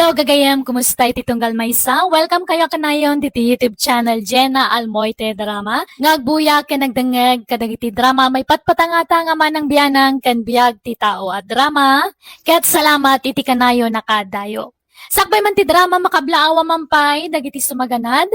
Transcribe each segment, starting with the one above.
Hello gagayam, kumusta iti tunggal maysa? Welcome kayo kanayon diti YouTube channel Jenna Almoite Drama. Ngagbuya ken nagdengeg kadagiti drama may patpatangata nga manang biyanang ken biag ti tao at drama. Ket salamat iti kanayo nakadayo. Sakbay man ti drama makablaawa mampay dagiti sumaganad.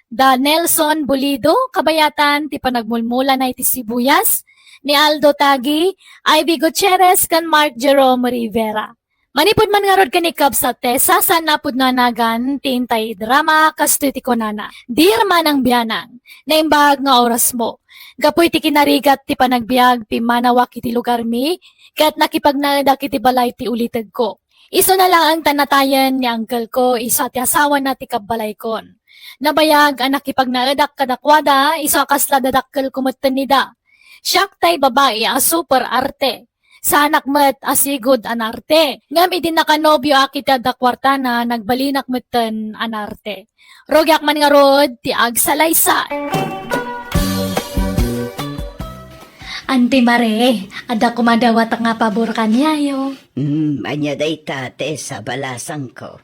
Da Nelson Bulido, kabayatan ti panagmulmula na iti sibuyas ni Aldo Tagi, Ivy Gutierrez ken Mark Jerome Rivera. Manipod man nga rod kanikab sa tesa, saan napod na nagan, tintay drama, kasto iti konana. Dir man ang biyanang, naimbag nga oras mo. Gapoy ti kinarigat ti panagbiag, pimanawak iti lugar mi, kat nakipagnadak iti balay ti ulitag ko. Iso na lang ang tanatayan ni uncle ko, isa ti asawa na ti kabalay kon. Nabayag ang nakipagnadak kadakwada, isa kasla dadakkel kumatan nida. Siyak tay babae, a super arte. Sa anak met asigod anarte. Ngam idin nakanobyo akit da kwarta na nagbalinak meten anarte. Rogyak man nga rod ti agsalaysa. Ante Mare, ada kumadawat nga pabor kanyayo. Anya day tate sa balasang ko.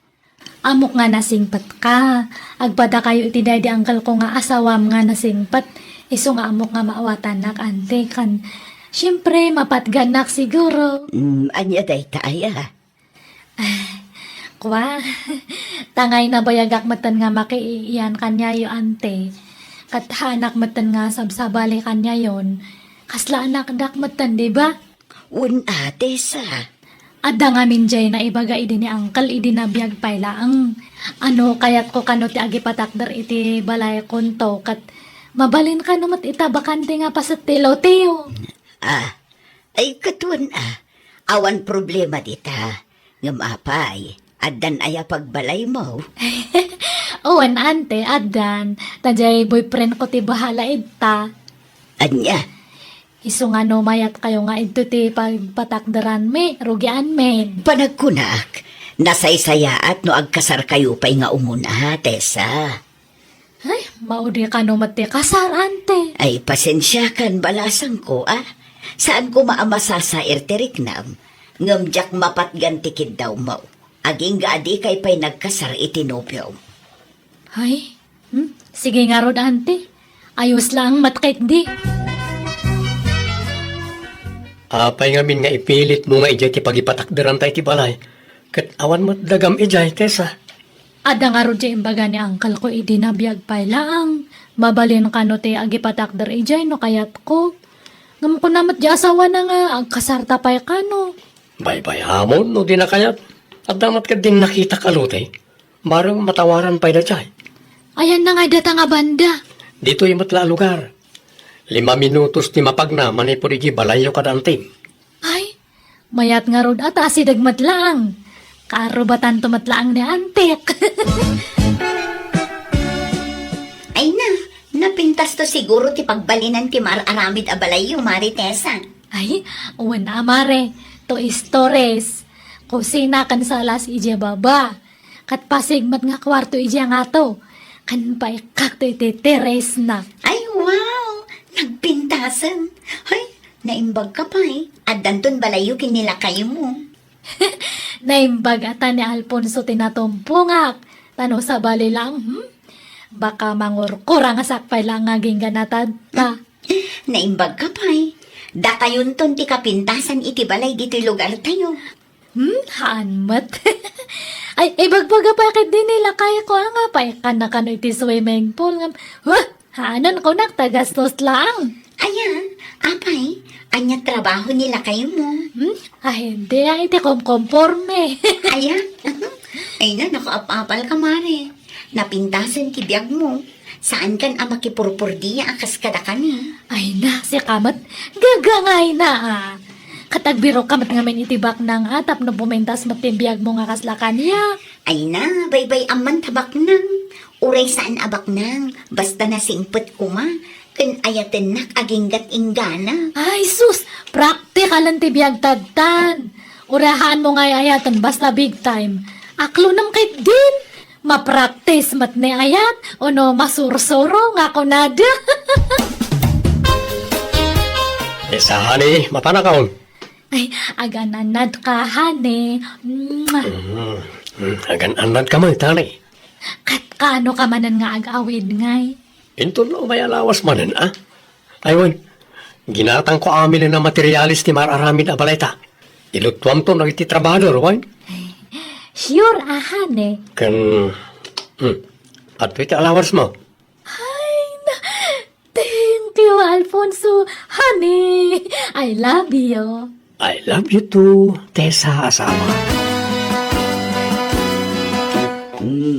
Amok nga nasingpat ka. Agpada kayo iti di angkal ko nga asawam nga nasingpat. Iso nga amok nga maawatan nak ante kan. Siyempre, mapatganak siguro. Anya day taya. Kwa, tangay na bayagak matan nga makiiyan kanya yo ante. Kathanak matan nga sabsabali kanya yon. Kasla anak dak matan, di ba? Ate sa. Ada nga minjay na ibaga idi ni angkal idi na biyag pailaang. Ano kayat ko kano ti agi patakder iti balay konto kat mabalin ka namat itabakante nga pasat tilo-tiyo. Ay katuan awan problema dita. Ngamapay, adan aya pagbalay mo. Owan ante, adan. Tajay boyfriend ko ti bahala ita. Anya, Iso nga no mayat kayo nga ito ti pagpatakdaran me, rugian men. panagkunak, nasaysaya at no agkasar kayo pa'y nga umuna, Tessa. Ay, maudi ka no mati kasar ante. Ay pasensya kan balasang ko Saan ko maamasasair tiriknam? Ngamjak mapatgantikid daw mo. Aging gaadi kay pa'y nagkasar itinopyo. Ay, sige nga rod ante. Ayos lang matkit di. Apay ngamin nga ipilit mo nga ijay ti pagipatakderan tayo ti balay. Kat awan mo't dagam ijay, Tessa. Ada nga rod dyan imbaga ni angkal ko idinabiyag pa lang. Mabalin ka no ti agipatakder ijay no kayat ko. Ngam ko namat di asawa na nga ang kasarta pa'y ka no. Bay-bay hamon, no di na kayat. At damat ka din nakita kalute. Barang matawaran pa'y na jay. Ayan na nga data nga banda. Dito yung matla lugar. 5 minutos ti mapagna, manipod iji balayo ka danting. Ay, mayat nga rod at asidagmat lang. Karubatan tumatlaang ni antik. Ay na, napintas to siguro ti pagbalinan ti mar-aramid abalayo, Mari Tessa. Ay, uwan na amare. To istores. Kusina kan salas ija baba. Kat pasigmat nga kwarto ija nga to. Kan pa ikak to iti teres na. Ay, wow! Nagpintasan. Ay, naimbag ka pa At danton balayo kinila kayo mo. Naimbag ata ni Alfonso tinatumpungak. Tano sa bali lang, Baka mangurkura nga sakpay lang ngaging ganatad ta. Naimbag ka pa Da kayon ton ti kapintasan iti balay dito lugar tayo. Haanmat. Ay, ibagbaga bakit din nila kaya ko nga pa ikan iti swimming pool nga. Haanan ko tagastos lang. Ayan, apay, anya trabaho nila kayo mo. Ay, hindi iti komporme. Ayan, ay na, nakaapapal ka, Mare. Napintasan ti biyag mo. Saan kan ang makipurpurdiya akas kada kani? Ay na, si kamat, gagangay na Katagbiro kamat ngamin itibak ng atap no pumentas matimbiyag mo nga kaslakan niya. Ay na, baybay aman tabak nang. Uray saan abak nang, basta nasingpet kuma. Kan ayaten nak aginggat inggana. Ay sus, praktikalan tibiyag tadtan. Urahan mo nga ayatan basta big time. Aklo nam kay din. Mapraktis mat ni ayat o no masursuro nga kunada. Tessa, hani, matanakaon. Ay, agananad ka, hane. Agan-anan ka man, tani. Kat kaano ka manan nga ag-awid ngay? Ito no, may alawas manan, ah. Aywan, ginatang ko amin na materialis ni Mararamin Abaleta. Ilutuam to nagtitrabador, wan. Sure, ahan eh. Kan, at ito alawas mo. Thank you, Alfonso. Honey, I love you. I love you too, Tessa asawa.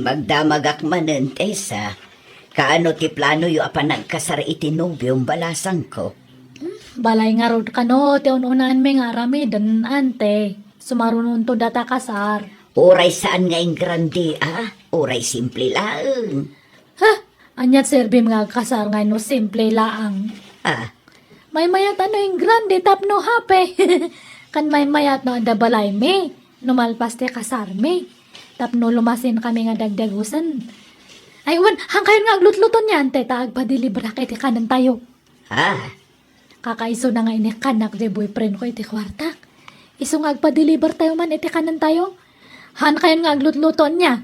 Magdamagak manen, Tessa. Kaano ti plano yu apan nagkasar iti nobyong balasang ko? Balay nga rod ka no, ti ununaan may nga rami, dan ante. Sumarunong to data kasar. Oray saan nga yung grande, ah? Oray simple lang. Ha? Anyat serbim nga kasar nga no, simple laang. Ah, May mayat ano yung grande tapno hape. Kan may mayat no anda balay me. Numalpas te kasar me. Tapno lumasin kami nga dagdagusan. Ay, wan, hangkayon nga aglutluton niyan, te, taag pa dilibra kay ti kanan tayo. ah, Kakaiso na nga ini kanak de boyfriend ko iti kwartak. Iso nga agpa-deliver tayo man iti kanan tayo. Hangkayon nga aglutluton niya.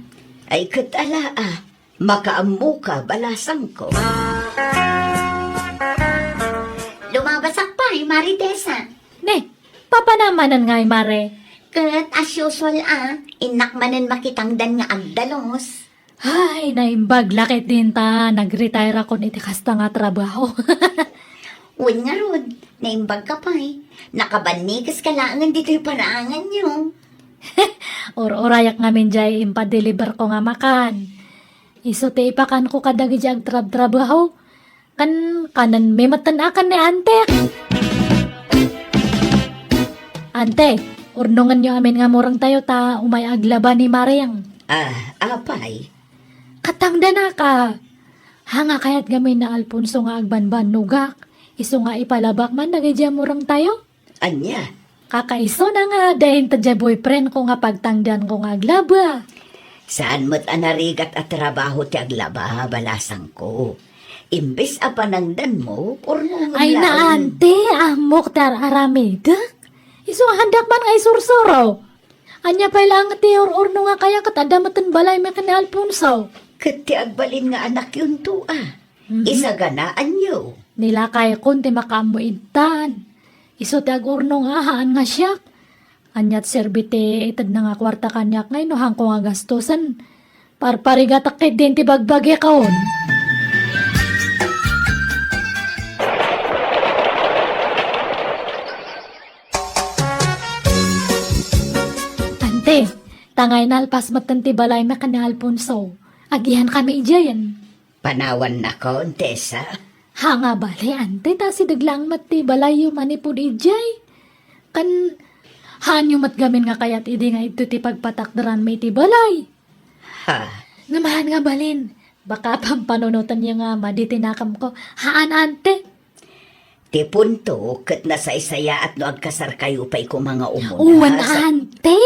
ay katala ah. Makaamu ka, balasang ko. Lumabasak pa, Maritesa. Ne, papanamanan nga mare. Kat as usual inakmanan makitangdan nga agdalos. Ay, naimbag lakit din ta. Nag-retire ako niti kasta nga trabaho. Uy nga rod, naimbag ka pa Nakabanikas ka lang dito yung paraangan nyo. Or-orayak ngamin jay impa-deliver ko nga makan. Iso te ipakan ko kadagi jay trabaho. Kanan may matanakan ni ante. Ante, urnungan nyo amin nga murang tayo ta umay aglaba ni Mariang. Ah, apay. Katangda na ka. Hanga kayat gamin na Alfonso nga agbanban nugak. Iso nga ipalabak man nagidya murang tayo. Anya, Kakaiso na nga dahil tadya boyfriend ko nga pagtangdan ko nga aglaba. saan mo't anarigat at trabaho ti aglaba, balasang ko. Imbes apanangdan mo, ornungan Ay na ante, amok tar aramida. Iso nga handak man nga isursuro. Anya pa ilang ti or-orno nga kaya katadamatan balay me ni Alfonso. Kati agbalin nga anak yun to ah. Isa ganaan nyo. Nilakay kon ti makamuintan. Iso ti agurno nga haan nga siya. Anyat serbite itad na nga kwarta kanyak ngay no hang ko nga gastusan. Parparigatak kay din ti bagbagi kaon. Ante, tangay na alpas matan ti balay me ni Alfonso. Agihan kami ijayan. Panawan na ko, Tessa. Hanga bali, ante, ta si daglang mati balay yung manipod ijay. Kan, hanyo matgamin nga kayat idi nga ito ti pagpatakdaran may ti balay. Ha, Ngamahan nga balin, baka pampanunutan niya nga maditinakam ko. Haan, ante? ti punto, kat nasa isaya at no agkasar kayo pa'y ko mga umuna. Uwan, ante.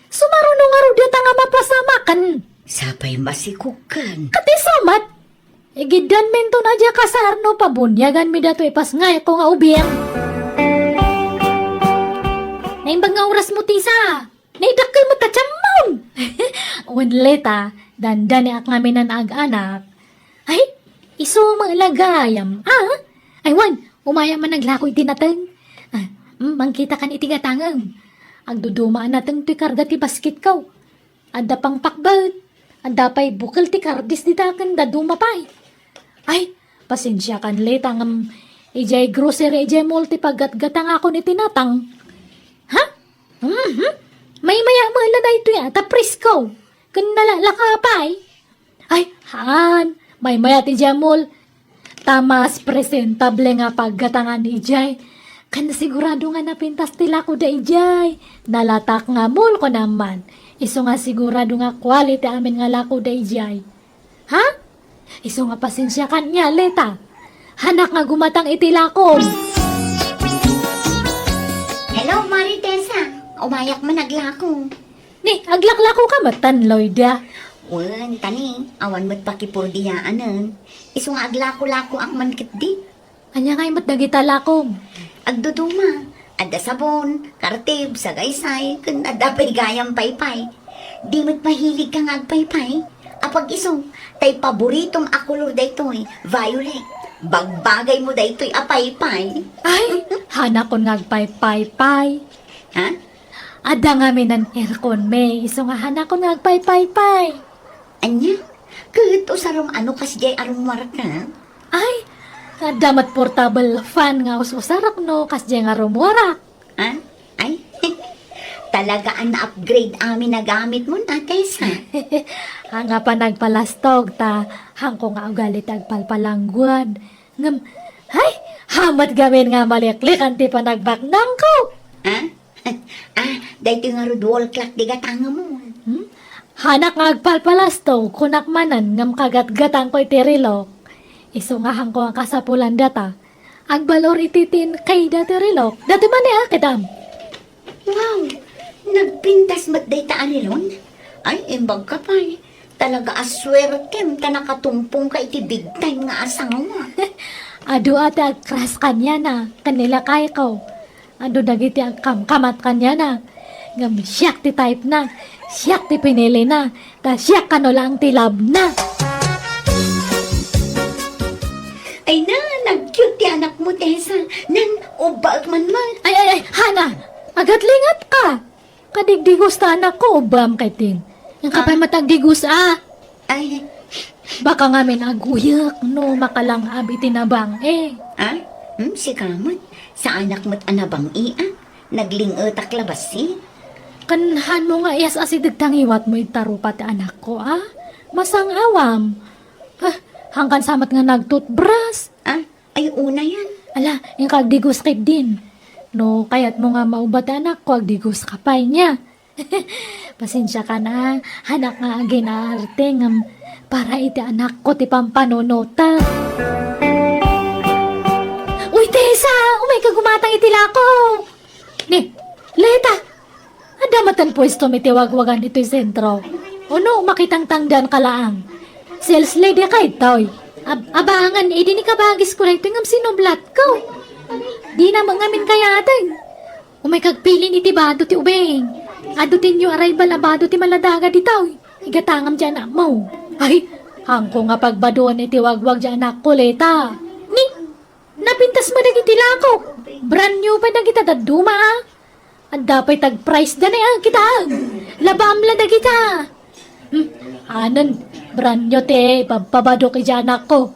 Sumarunong nga ro dita nga mapasamakan. Sapay masikukan. Kati samat. Igidan mento na dya kasar no pabunyagan mi dato ipas nga ko nga ubiyang. Naimbag nga oras mo tisa. Naidakkel mo tatsamon. Unleta, dandan ak ngamin ang ag-anak. Ay, iso mga lagayam. Ah, ay wan, umaya man naglakoy tinateng. Mangkita kan itigatangam. Ang dudumaan nateng ti karga ti basket kaw. Anda pang pakbal. Anda pa'y bukal ti kardis di takan daduma pa'y. Ay, pasensya kan letang ijay grocery ijay multi paggatgatang ako ni tinatang. Ha? May maya mala na ito yata presko. Kan nalalaka pa'y. Ay, haan, may maya ti jamol. Tamas presentable nga paggatangan ni ijay. Kan sigurado nga napintas tila ko da ijay. Nalatak nga mul ko naman. Iso nga sigurado nga quality amin nga lako da ijay. Ha? Iso nga pasensya kanya, leta. Hanak nga gumatang itilakom. Hello, Maritesa. Umayak man naglako. Ni, aglaklako ka matan, Lloyda. Wan, tani, awan mo't pakipurdiyaanan. Iso nga aglako-lako ang mankit di. Anya nga'y matdagitalakom. Agduduma, adda sabon, kartib, sagaysay, kun adda pay gayam paypay. di mo't mahilig ka nga agpaypay. Apag iso, tay paboritong akulor daytoy, violet. Bagbagay mo daytoy apaypay. Ay, hana ko nagpay-pay-pay. Ha? Ada nga ng aircon, may. Iso nga hana ko nagpay-pay-pay. Anya? Kuto sarong ano kasi jay arong marak na? Ay, damat portable fan nga usarak no, kasdi nga rumwarak. Ha? Ay? Talaga ang na-upgrade amin na gamit mo na, Tessa. Hanga pa nagpalastog ta, hang ko nga ugalit agpalpalangguan. Ngam, ay, hamat gamin nga maliklik, anti pa nagbaknang ko. Ha? Dahil nga rod wall clock di gatanga mo. Hanak nga agpalpalastog, kunak manan, ngam kagat-gatang ko itirilok. Iso nga hang ko ang kasapulan data. Agbalor ititin kay datirilok, dati man kedam. Wow! Nagpintas mat day ta anilon? Ay, imbag ka pa eh. Talaga aswertem ta nakatumpong ka iti big time nga asawa. Ado ate agkras kanya na, kanila kay ko. Ado dagiti agkamkamat kanya na. Ngam siyak ti type na, siyak ti pinili na, ta siyak kano lang ti love na. Ay na, nag-cute ti anak mo, Tessa. Nan, ubag man man. Ay, Hana, agat lingat ka. Kadigdigos ta anak ko, ubam kay tin. Ang kapay matagdigos Ay, Baka nga may naguyak, no, makalang abi tinabang ah? Si kamot. Sa anak mo't anabang iya. Naglingotak labas si. Kanhan mo nga iyas asidig tangiwat mo itarupat anak ko, Masang awam. Hangkan samat nga nagtutbras. Ay una yan. Ala, yung kagdigos kay din. No, kaya't mo nga maubat anak ko, agdigos kapay niya. Pasensya ka na, hanak nga agin arte ngam para iti anak ko ti pampanonota. Uy, Tessa! Umay ka gumatang itilako! Ni, Leta! Adamatan pwesto may tiwag-wagan ito'y sentro. O no, makitang tangdan kalaang. Sales lady kay toy. Abangan, di ni kabagis ko lang ito ngam sinublat ko. Di na mangamin kaya atin. Umay kagpili ni tibado ti ubeng. Adutin nyo aray balabado ti maladaga ditaw. Igatangam dyan na mo. Ay, hangko nga pagbadoan iti wagwag dyan anak ko, Leta. Ni, napintas mo dagiti lakok. Brand new pa dagita daduma, At dapay tag-price da na kita. Labam la dagita. Anan, brand new te, pabado kay dyan anak ko.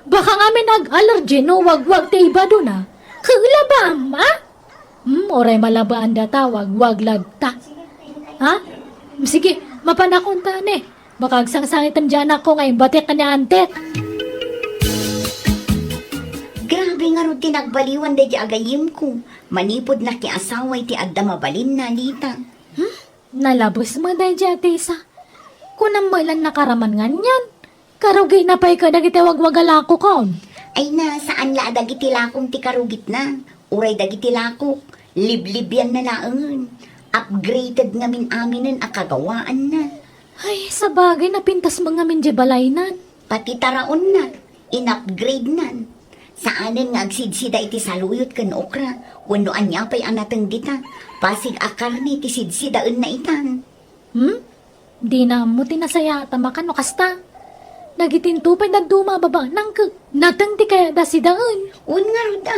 Baka nga may nag-allergy no, wagwag te ibado na. Kaglabam, oray malabaan data, wag lagta. Sige, mapanakunta ne. Baka agsangsangitan dyan ako ngayon, batik ka niya antet. Grabe nga ro tinagbaliwan da di agayim ko. Manipod na ki asaway ti adda mabalin na lita. Nalabos mo dahil dyan, Tessa. Kunang mo ilan nakaraman nga niyan. Karugay na pa'y ka dagiti wagwagalako ko. Ay na, saan la dagiti lakong ti karugit na? Uray dagiti lakok. Liblib yan na laangan. Upgraded ngamin aminin akagawaan na. Ay, sa bagay na pintas mga minjebalainan. Pati taraon na. In-upgrade na. Saanan nga agsidsida iti saluyot kan okra. Wano anya pa'y anatang dita. Pasig akar ni ti sidsidaan na itan. Di na mo tinasaya tamakan o kasta. Nagitintupay na dumababa nang natang di kaya da sidaan. Un nga ruda.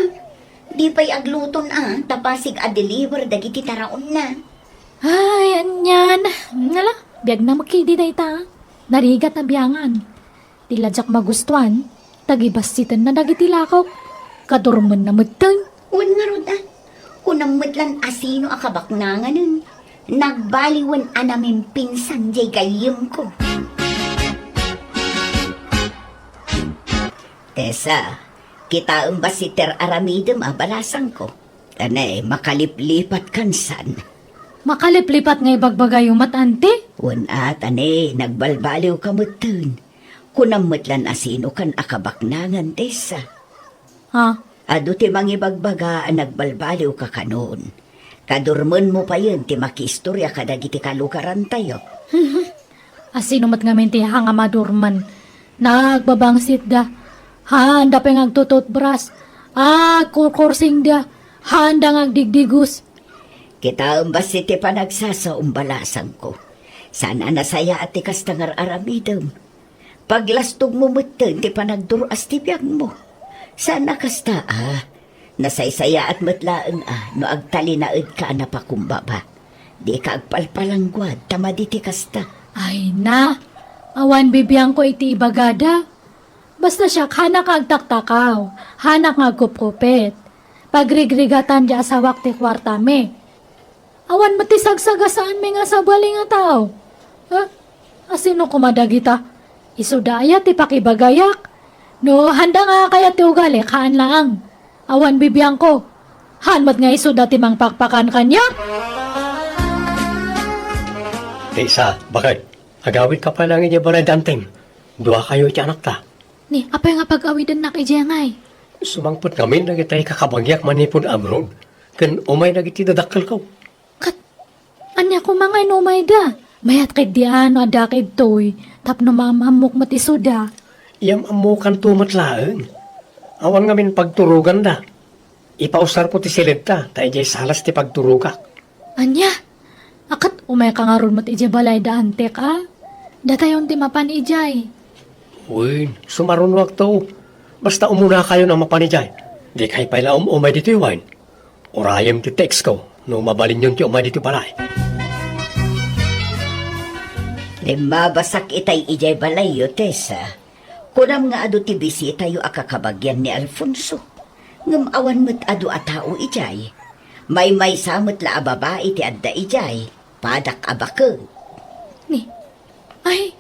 Di pa'y agluton tapasig a-deliver dagiti taraon na. Ay, anyan. Ngala, biyag na makidi da ita. Narigat na biyangan. Tiladyak magustuhan. Tagibasitan na dagiti lakok. Kadurman na magtang. Un nga ruda. Kunang madlan asino akabaknangan nun. Nagbaliwan anamin pinsan jay gayim ko. Tessa, kita ba si Ter Aramidem balasang ko? Tanay, makaliplipat kansan. Makaliplipat ngay bagbagay yung matante. Wana, tanay, nagbalbaliw ka mutun. Kunang matlan asino kan akabaknangan, Tessa. Ado ti mangibagbaga nagbalbaliw ka kanon. Kadurman mo pa yun, ti makistorya kadagiti kalukaran tayo. Asino mat ngamin ti hanga madurman. Nagbabangsit da. Handa pa yung agtututbras. Kursing da. Handa nga agdigdigus. Kita ba si ti panagsasaumbalasang ko. Sana nasaya at ikas tangar aramidam. Paglastog mo mutin, ti panagduras ti biyag mo. Sana kasta nasaysaya at matlaan no agtalinaid ka na pakumbaba. Di ka agpalpalanggwad, tamadi ti kasta. Ay na, awan bibiyang ko iti ibagada. Basta siya hanak agtaktakaw, hanak agkupkupit. Pagrigrigatan di asawak ti kwartame. Awan matisagsagasaan mi nga sa bali nga tao. Asino kumadagita? Isudaya ti pakibagayak. No, handa nga kaya ti ugali, kaan lang. Awan bibiyang ko. Hanmat nga isuda ti mangpakpakan kanya. Tisa, bakit? Agawid ka pa lang inyo balay dantem. Dua kayo iti anak ta. Ni, apay nga pag-awidan na kay Jengay. Sumangpot kami nagitay kakabagyak manipon abroad. Kan umay nagiti dadakkel ko. Anya ko mga inumay da. Mayat kay di ano adakid toy. Tapno mamamok matisuda. Iyam amukan tumatlaan. Awan ngamin pagturugan da. Ipausar ko ti silid ta. Tayo jay salas ti pagturugak. Anya? Akat umay ka nga ron mat ije balay da antek Datayon ti mapan ijay. Uy, sumaron wag to. Basta umuna kayo ng mapanijay. Di kay pala umay dito yung Orayam ti text ko. No mabalin yun ti umay dito balay. Mabasak itay ijay balayo, Tessa. Kunam nga ado ti bisita yu akakabagyan ni Alfonso. Ngam awan mo't ado a tao ijay. May samot la babae ti adda ijay. Padak abakeng. Ni, ay,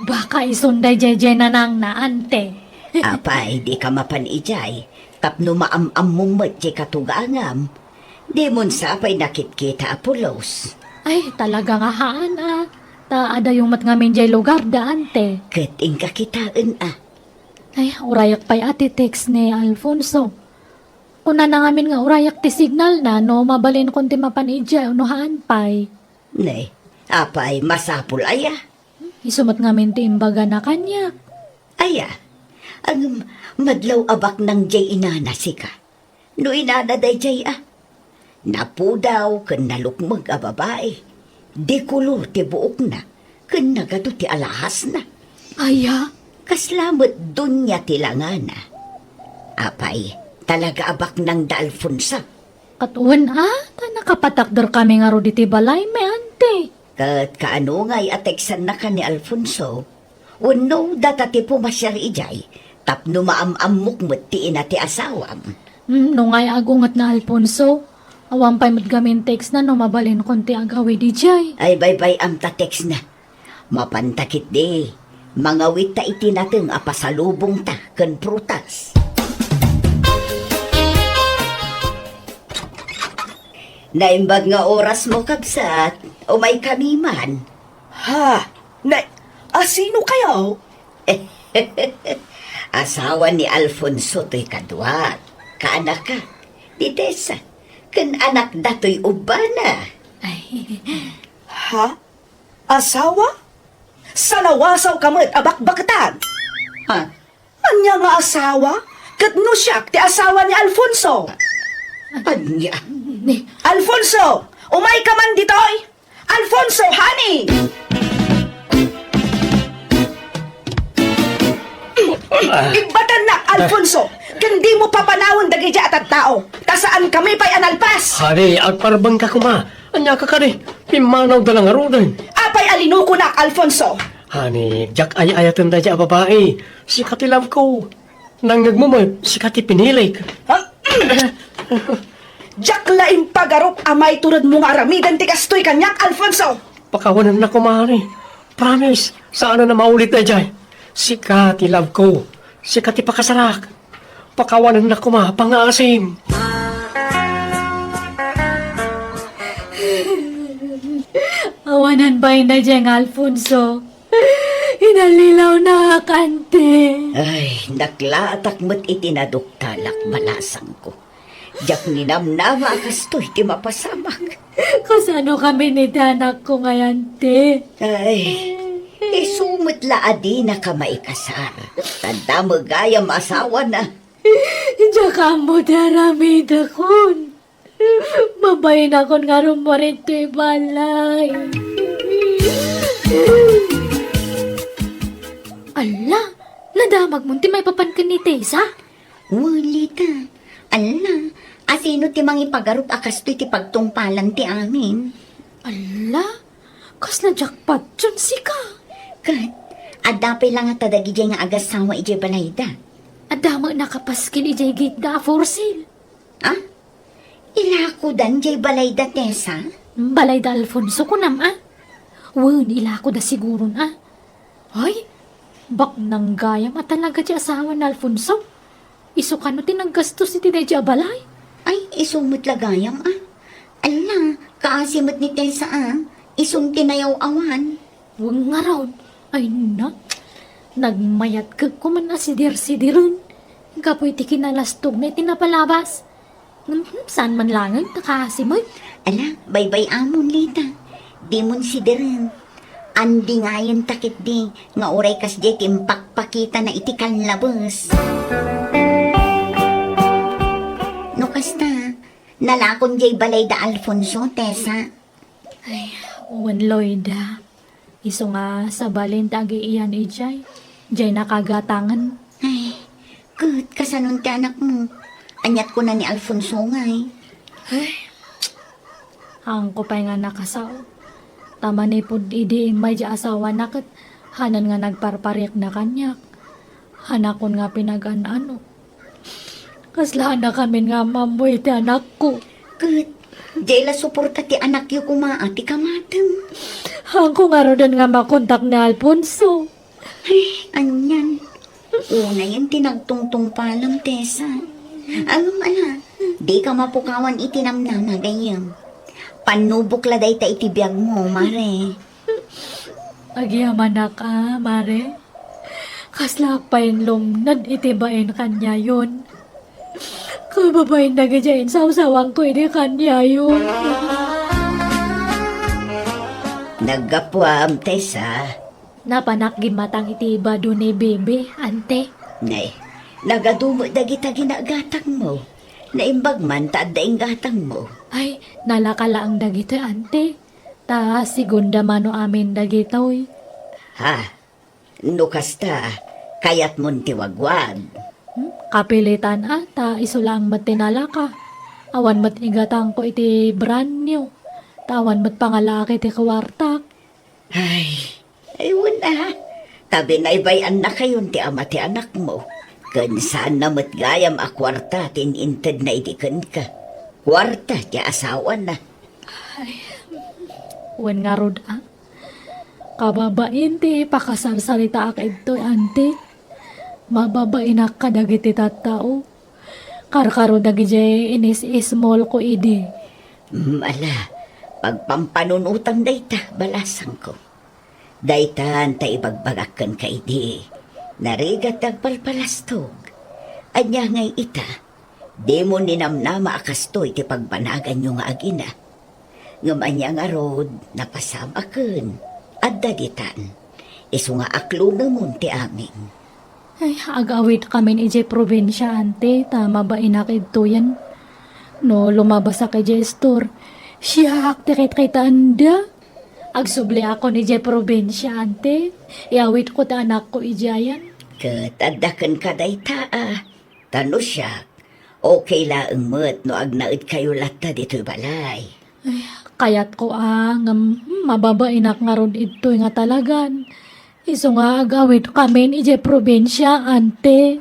baka isunday jeje na nang naante. Apay, di ka mapan ijay. Tapno maam-am mong matye katugangam. Di mon sapay nakitkita apulos. Ay, talaga nga haan Taada yung mat ngamin jay lugar da ante. Kating kakitaan Ay, urayak pa'y ati text ni Alfonso. Kuna na ngamin nga urayak ti signal na no mabalin kon ti mapan ijay unuhaan pa'y. Ne, apay masapul aya. Isumat ngamin ti imbaga na kanya. Aya, ang madlaw abak ng jay inanasi ka. No inana day jay Napudaw kan nalukmag a babae. Di kulor ti buok na, kan nagado ti alahas na. Aya, Kaslamot dunya ti langana. Apay, talaga abak ng da Alfonso. katuan ta nakapatakder kami nga ro diti balay may ante. Kat kaano nga'y ateksan na ka ni Alfonso, uno data ti pumasyar ijay, tapno maam-amok mo't ti ina ti asawam. No ngay agungat na Alfonso, awang pa'y madgamin text na no mabalin konti agawi di jay. Ay bay-bay am tateks na. Mapantakit di. Mga wita iti nating apasalubong ta ken prutas. Naimbag nga oras mo kabsat, o may kami man. Ha? Sino kayo? Asawa ni Alfonso to'y kadwat. Kaanak ka, di Tessa. Ken anak dato'y ubana. Ha? Asawa? Salawasaw kamot abak-bakatan. Ha? Anya nga asawa? Katno siya ti asawa ni Alfonso. Anya? Alfonso! Umay ka man ditoy! Alfonso, honey! Igbatan na, Alfonso! Kandi mo papanawon dagay dya at tao. Tasaan kami pa'y analpas! Hari, agparbang ka kuma. Anya ka kari. Pimanaw dalang arudan. Apay alinuko na, Alfonso! Hani, jak ay ayatan da dya babae. Si katilav ko. Nang nagmumay, si kati pinilig. Ha? Jack laing pagarup amay turad mo nga aramidan ti kastoy kanyak, Alfonso! Pakawanan na kumari. Promise, sana na maulit na dyan. Si kati love ko. Si kati pakasarak. Pakawanan na kuma, pangasim. Awanan ba na diyang Alfonso? Inalilaw na kante. Ay, naklaatak mo't itinaduktalak balasang ko. Jak ninamnama kastoy ti mapasamak. Kasano kami ni danak ko ngayon, te? Ay, isumot laadi na ka maikasar. Tanda mo gayam asawa na. Diyan mo daramid akon. Babayin akon nga rumorin to'y balay. Ala, nadamag mo ti may papankan ni Tessa. Walita. Ala, asino ti mangipagarot akas ti pagtungpalan ti amin. Ala, kas na jackpot dyan si ka. Kat, adapay lang at tadagi nga agasawa ije balayda. Adamag nakapaskin ijay gate da for sale. Ah? Ilako dan jay balayda, Tessa? Balay da Alfonso ko nam Wan, ila ko da siguro na. Ay, bak nang gayam at talaga di asawa na Alfonso. Iso ka no tinaggastos si Tinedya balay. Ay, isumot lagayam Ala, kaasimot ni Tessa Isum tinayaw awan. Huwag nga raw. Ay na. Nagmayat ka ko man na sidir-sidirin. Kapoy ti kinalastog na tinapalabas. Saan man langan nakasimot. Ala, baybay amon lita. Di mon si Deren. Andi nga yan takit di. Nga oray kas di timpakpakita na itikan labas. No kasta, nalakon jay balay da Alfonso, Tessa. Ay, Juan Lloyda. Iso nga sa balin tagi iyan ijay. Jay nakagatangan. Ay, good, kasanon ti anak mo. Anyat ko na ni Alfonso nga Ang kupay nga nakasaw. Tama ni po idi may di asawa na kat hanan nga nagparparyak na kanyak. Hanakon nga pinag-ano. Kaslaan na kami nga mamoy ti anak ko. Good, jay la suporta ti anak yu kumaati kamatem. Ang ko nga rin nga makontak ni Alfonso. Ay, anyan. Una yan tinagtungtong palam, Tessa. Anong ala, di ka mapukawan itinamnama gayam. Panubok la day ta itibiyag mo, mare. Agyaman na ka, Mare. Kaslakpain lumnad itibain kanya yun. Kababain na gadyain sa usawang ko ini kanya yun. Naggapuam, Tessa. Napanak gimatang itiba doon ni Bebe, ante. Nay, nagadumo dagita ginagatang mo. Naimbag man taad daing gatang mo. Ay, nalakala ang dagito, ante. Ta sigunda mano amin dagitoy. Ha? No kasta, kayat mon tiwagwag. Kapilitan ta isulang matinala ka. Awan mat igatang ko iti brand new. Tawan mat pangalaki ti kawartak. Ay, ayun Tabi na ibayan na kayon ti ama ti anak mo. Kan saan na matgayam a kwarta tininted na idikan ka. Kwarta ti asawa na. Wen nga rod Kababain ti pakasarsalita ak ito, ante. Mababain ak kadagiti tattao. Karkaro dagiti inis-ismol ko idi. Ala, pagpampanunutang dayta, balasang ko. Daytan ta ibagbagakan ka idi. Narigat agpalpalastog. Anya ngay ita, di mo ninamnama akastoy ti pagbanagan nyo nga agina. Ngamanya nga rod, napasamakan. At daditan, iso nga aklo namon ti amin. Ay, agawit kami ni probinsya, ante. Tama ba inakid to yan? No, lumabas sa kay store. Siya, tikit kita anda. Agsubli ako ni probinsya, ante. Iawit ko ta anak ko ijayan. Katadakan ka dayta Tano siya, okay laang mo't no agnaid kayo lata dito'y balay. Ay, kayat ko ngam mababainak nga ron ito nga talagan. Iso nga agawit kami ni probinsya, ante.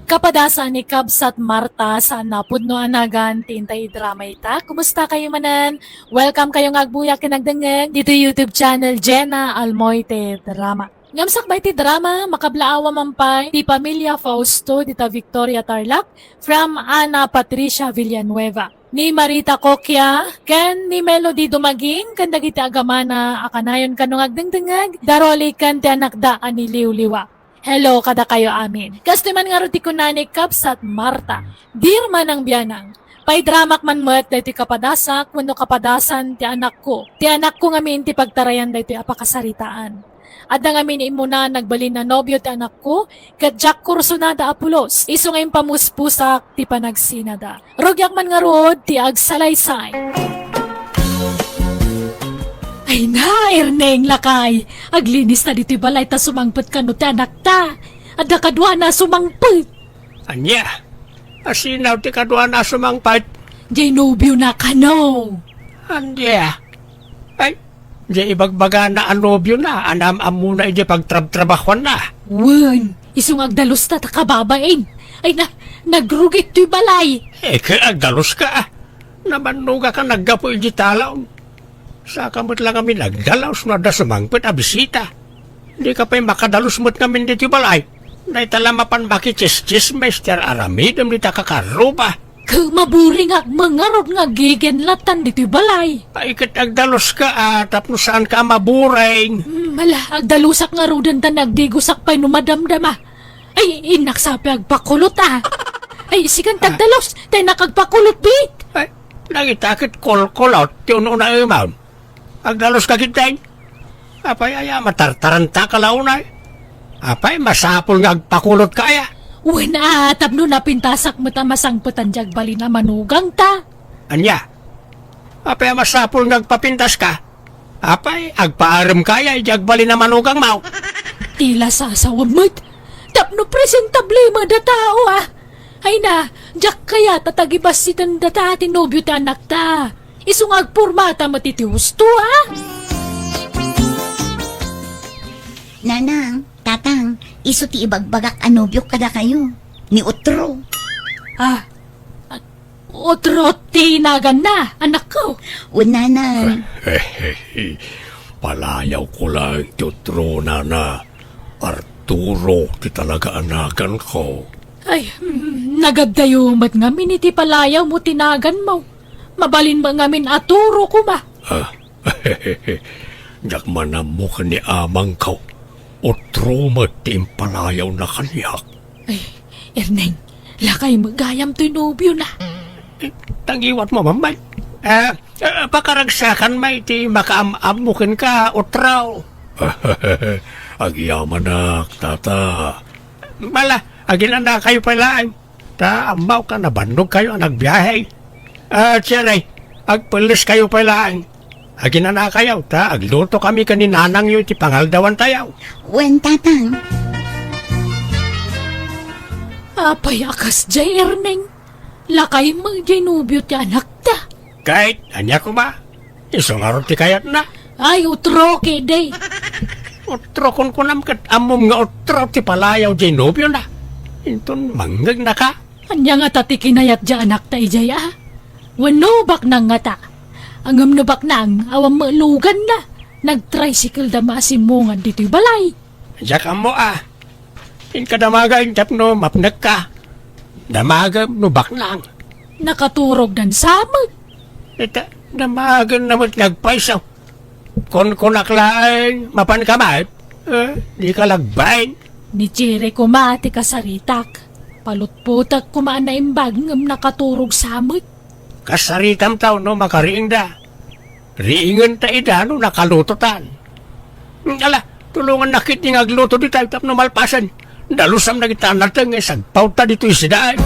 Kapadasan ni Kabs at Marta sa napudno anagan tintay drama ita. Kumusta kayo manan? Welcome kayo nga agbuya kinagdangag dito YouTube channel Jenna Almoite Drama. Ngamsak ba iti drama makablaawa mampay ti Pamilya Fausto dita Victoria Tarlac from Ana Patricia Villanueva. Ni Marita Kokya, ken ni Melody Dumaging, kan dagiti agamana, akanayon kanong agdengdengag, daroli kan ti anakdaan ni Liwliwa. Hello kada kayo amin. Kastiman nga ruti ko na ni Kabs at Marta. Dear manang biyanang, pay dramak man mo't dahi ti kapadasak, wano kapadasan ti anak ko. Ti anak ko ngamin ti pagtarayan dahi ti apakasaritaan. At nga ngamin imuna nagbalin na nobyo ti anak ko, kat Jack Corsonada Apulos, iso ngayon pamuspusak ti panagsinada. Rogyak man nga rod ti agsalaysay. Ay na, Erneng lakay. Aglinis na dito'y balay ta sumangpet ka no ti anak ta. At nakadwa na sumangpet. Anya, asinaw ti kadwa na sumangpat. Jay nobyo na ka no. Anya, ay, di ibagbaga na anobyo na, anam-am muna iti pagtrab-trabahuan na. Wen, isong agdalos na takababain. Ay na, nagrugit to'y balay. Agdalos ka. Namanuga ka naggapo iti talaw. Sa kamot lang kami nagdalaw na da sumangpit a bisita. Di ka pa'y makadalos mo't kami dito balay. Naitala makichis-chis, Mr. Aramidam di takakaruba. Maburing ag mangarod nga gigenlatan dito'y balay. Paikat agdalos ka tapno saan ka maburing. Mala, agdalusak nga rodan ta nagdigusak pa'y numadamdama. Ay, inaksapi agpakulot Ay, sikan tagdalos, tayo nakagpakulot bit. Ay, nagitakit kol-kolot, tiyo-no na imaw. Agdalos ka kitay. Apay, matartaranta ka launay. Apay, masapol nga agpakulot kaya. Uy na, tapno na pintasak mo tamasang patanjag bali na manugang ta. Anya, apay, masapol nga agpapintas ka. Apay, agpaaram kaya, ijagbali na manugang mau. Tila sasawamot. Tapno presentable mga tao Ay na, jak kaya tatagibas si tanda ti nobyo ti anak ta. Isungag purmata matitiusto Nanang, tatang, iso ti ibagbagak anobyok kada kayo. Ni Utro. Otro tinagan na, anak ko. O nanang, Palayaw ko lang, Tutro, nana. Arturo, ti talaga anakan ko. Ay, nagabdayumat nga miniti palayaw mo tinagan mo. Mabalin ba ngamin aturo ko ba? Jak manam mo ka ni amang ko. Otro matimpalayaw na kaniyak. Ay, Erneng, lakay magayam to'y nobyo na. Tangiwat mo, mamay. Pakaragsakan may ti makaam-amukin ka, otraw. Agyaman tata. Mala, aginanda kayo pala. Ta, amaw ka, nabandog kayo, nagbiyahe. Siyaray, agpalis kayo pala. Aginanda kayo, ta, agluto kami kaninanang yun, ti pangaldawan tayaw. wen tatang. Apay akas jay Erneng. Lakay mag-jay nobyo ti anak ta. Kahit, anya ko ba? Isong araw ti kayat na. Ay, utro kede. Otro kon kunam kat amom nga otro ti palayaw jay nobyo na. Inton manggag na ka. Anya nga tati kinayat ja anak ta ijay Wano bak nang nga ta. Angam na bak nang awam malugan na. Nag-tricycle da masimungan dito'y balay. Diyak mo Inkadamaga yung tapno mapnag ka. Damaga no baklang. Nakaturog dan samag. Ita, damaga naman nagpaisaw. Kon naklaan, mapan ka mat. Di ka lagbain. Ni Jere kumati kasaritak. Palutputak kumaan na imbag ngam nakaturog samag. Kasaritam tao no makariing da. Riingan ta ida no nakalutotan. Ala, tulungan nakit ni ngagluto di tayo tapno malpasan. Dalusam na kita natang sagpaw ta dito isidaan.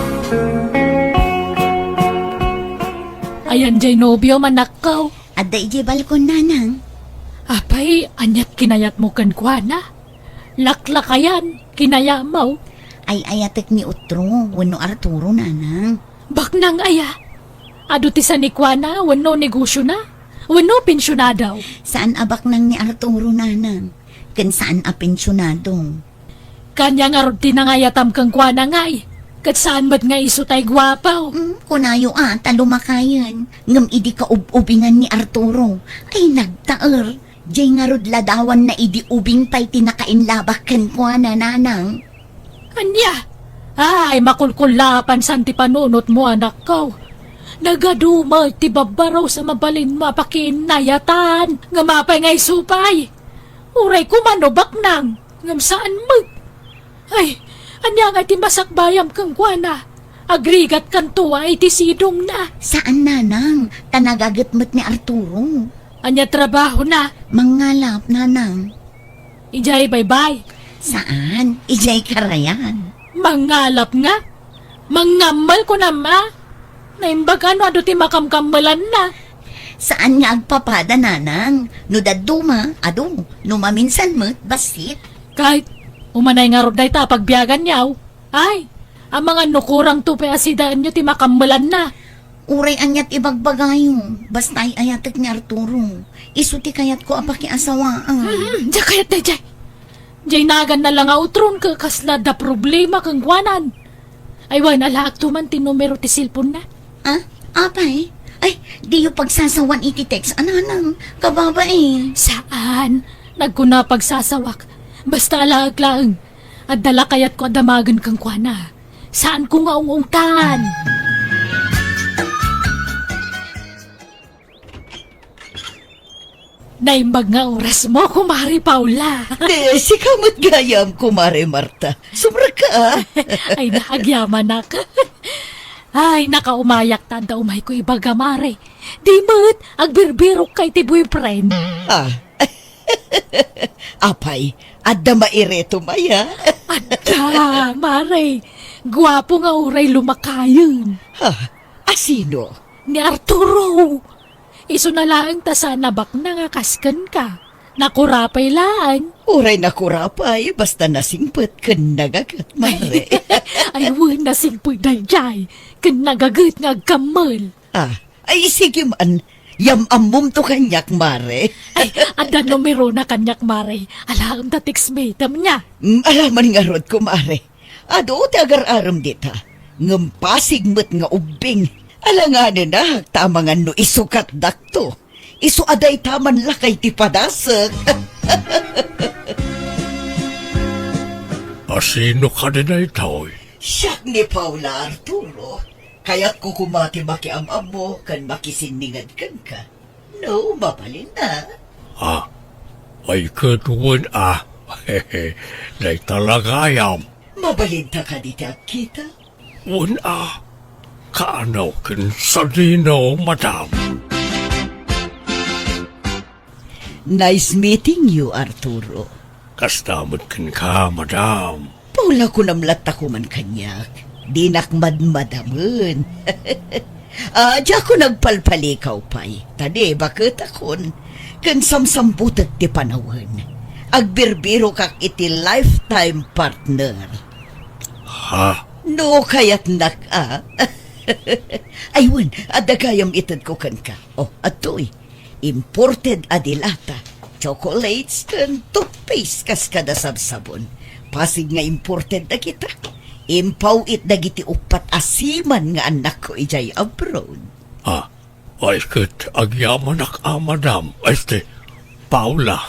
Ayan jay nobyo manakaw. Adda ije balkon nanang. Apay, anyat kinayat mo kan kuana. Laklakayan, kinaya mo. Ay ayatek ni Utro, wano Arturo nanang. Bak nang aya. Ado ti sa ni kuana, wano negosyo na. Wano pensyona daw. Saan abak nang ni Arturo nanang? Kan saan a pensyonado? Kanya nga rod tinangayatam kang kuana ngay. Kat saan ba't nga iso tay gwapaw? Kunayo talumakayan. Ngam idi ka ubingan ni Arturo. Ay nagtaer. Jay nga rod ladawan na idi ubing pa'y tinakainlabak kan kuana nanang. Anya? Ay, makulkulapan san ti panunot mo anak ko. Nagaduma ti babaraw sa mabalin mapakinayatan. Nga mapay ngay supay. Uray kumanobak nang. Ngam saan mo? Ay, anya nga ti masakbayam kang kuana. Agrigat kan tuwa iti sidong na. Saan nanang? Tanagagatmat ni Arturo. Anya trabaho na. Mangalap nanang. Ijay bye-bye. Saan? Ijay karayan. Mangalap nga. Mangamal ko na ma. Naimbag ano ado ti makamkamalan na. Saan nga agpapada nanang? No daduma, ado, no maminsan mo't basit. Kahit umanay nga rod day ta pagbiyagan niyaw. Ay, ang mga nukurang tupe asidaan nyo ti makambalan na. Uray anyat ibagbagayo, basta'y ayatek ni Arturo. Isuti kayat ko apaki asawaan. Diya kayat day, Jay. Jay nagan na lang outron ka kasla da problema kang guanan. Ay, wan alaak tuman ti numero ti silpon na. Ah, apay? Ay, di yung pagsasawan iti-text. Ananang, kababa eh. Saan? Nagkuna pagsasawak. Basta alaag lang. At dala kayat ko adamagan kang kuana. Saan ko nga ungungkan? Naimbag nga oras mo, kumari Paula. Si kamot gayam, kumare Marta. Sobra ka. Ay, naagyaman na ka. Ay, nakaumayak tanda umay ko ibagamare. Di mo't agbirbirok kay ti boyfriend. Ah. Apay, adda maireto maya. Adda, mare. Gwapo nga uray lumakayon. Ha, asino? Ni Arturo. Iso na lang ta sa nabak na nga kaskan ka. Nakurapay lang. Uray na kurapay, basta nasingpet kan nagagat, mare. Ay, wan na singpoy na jay. Kan nagagat nga kamal. Ah, ay sige man, yamamum to kanyak, mare. Ay, ada numero na kanyak mare. Alam da text-matam niya. Alaman nga rod ko, mare. Ado, tagar-aram dita. Ngampasig mo't nga ubing. Alanganin na, tamangan no isukat dakto. Isu aday taman lakay ti padasak. Asino ka din na ito? Siyak ni Paula Arturo. Kaya't ko kumati makiamam mo kan makisiningad kan ka. No, mapalin na. Ah, ay katuwan Hehe, day talaga yam. Mabalinta ka di kita. Wan kaanaw kin sa dino, madam. Nice meeting you, Arturo. Kastamot kin ka, madam. Paula ko namlat ako man kanyak. Di nakmadmadaman. Diya ko nagpalpalikaw pa'y. Tadi, bakit akon? Kan samsamputat ti panawan. Agbirbiro kak iti lifetime partner. Ha? No, kaya't Aywan, adagayam itad ko kan ka. Oh, atoy. Imported adilata. Chocolates kan toothpaste kas kada sabsabon. Pasig nga imported na kita. Impaw it dagiti upat asiman nga anak ko ijay abroad. Ay kat agyaman madam. Este, Paula.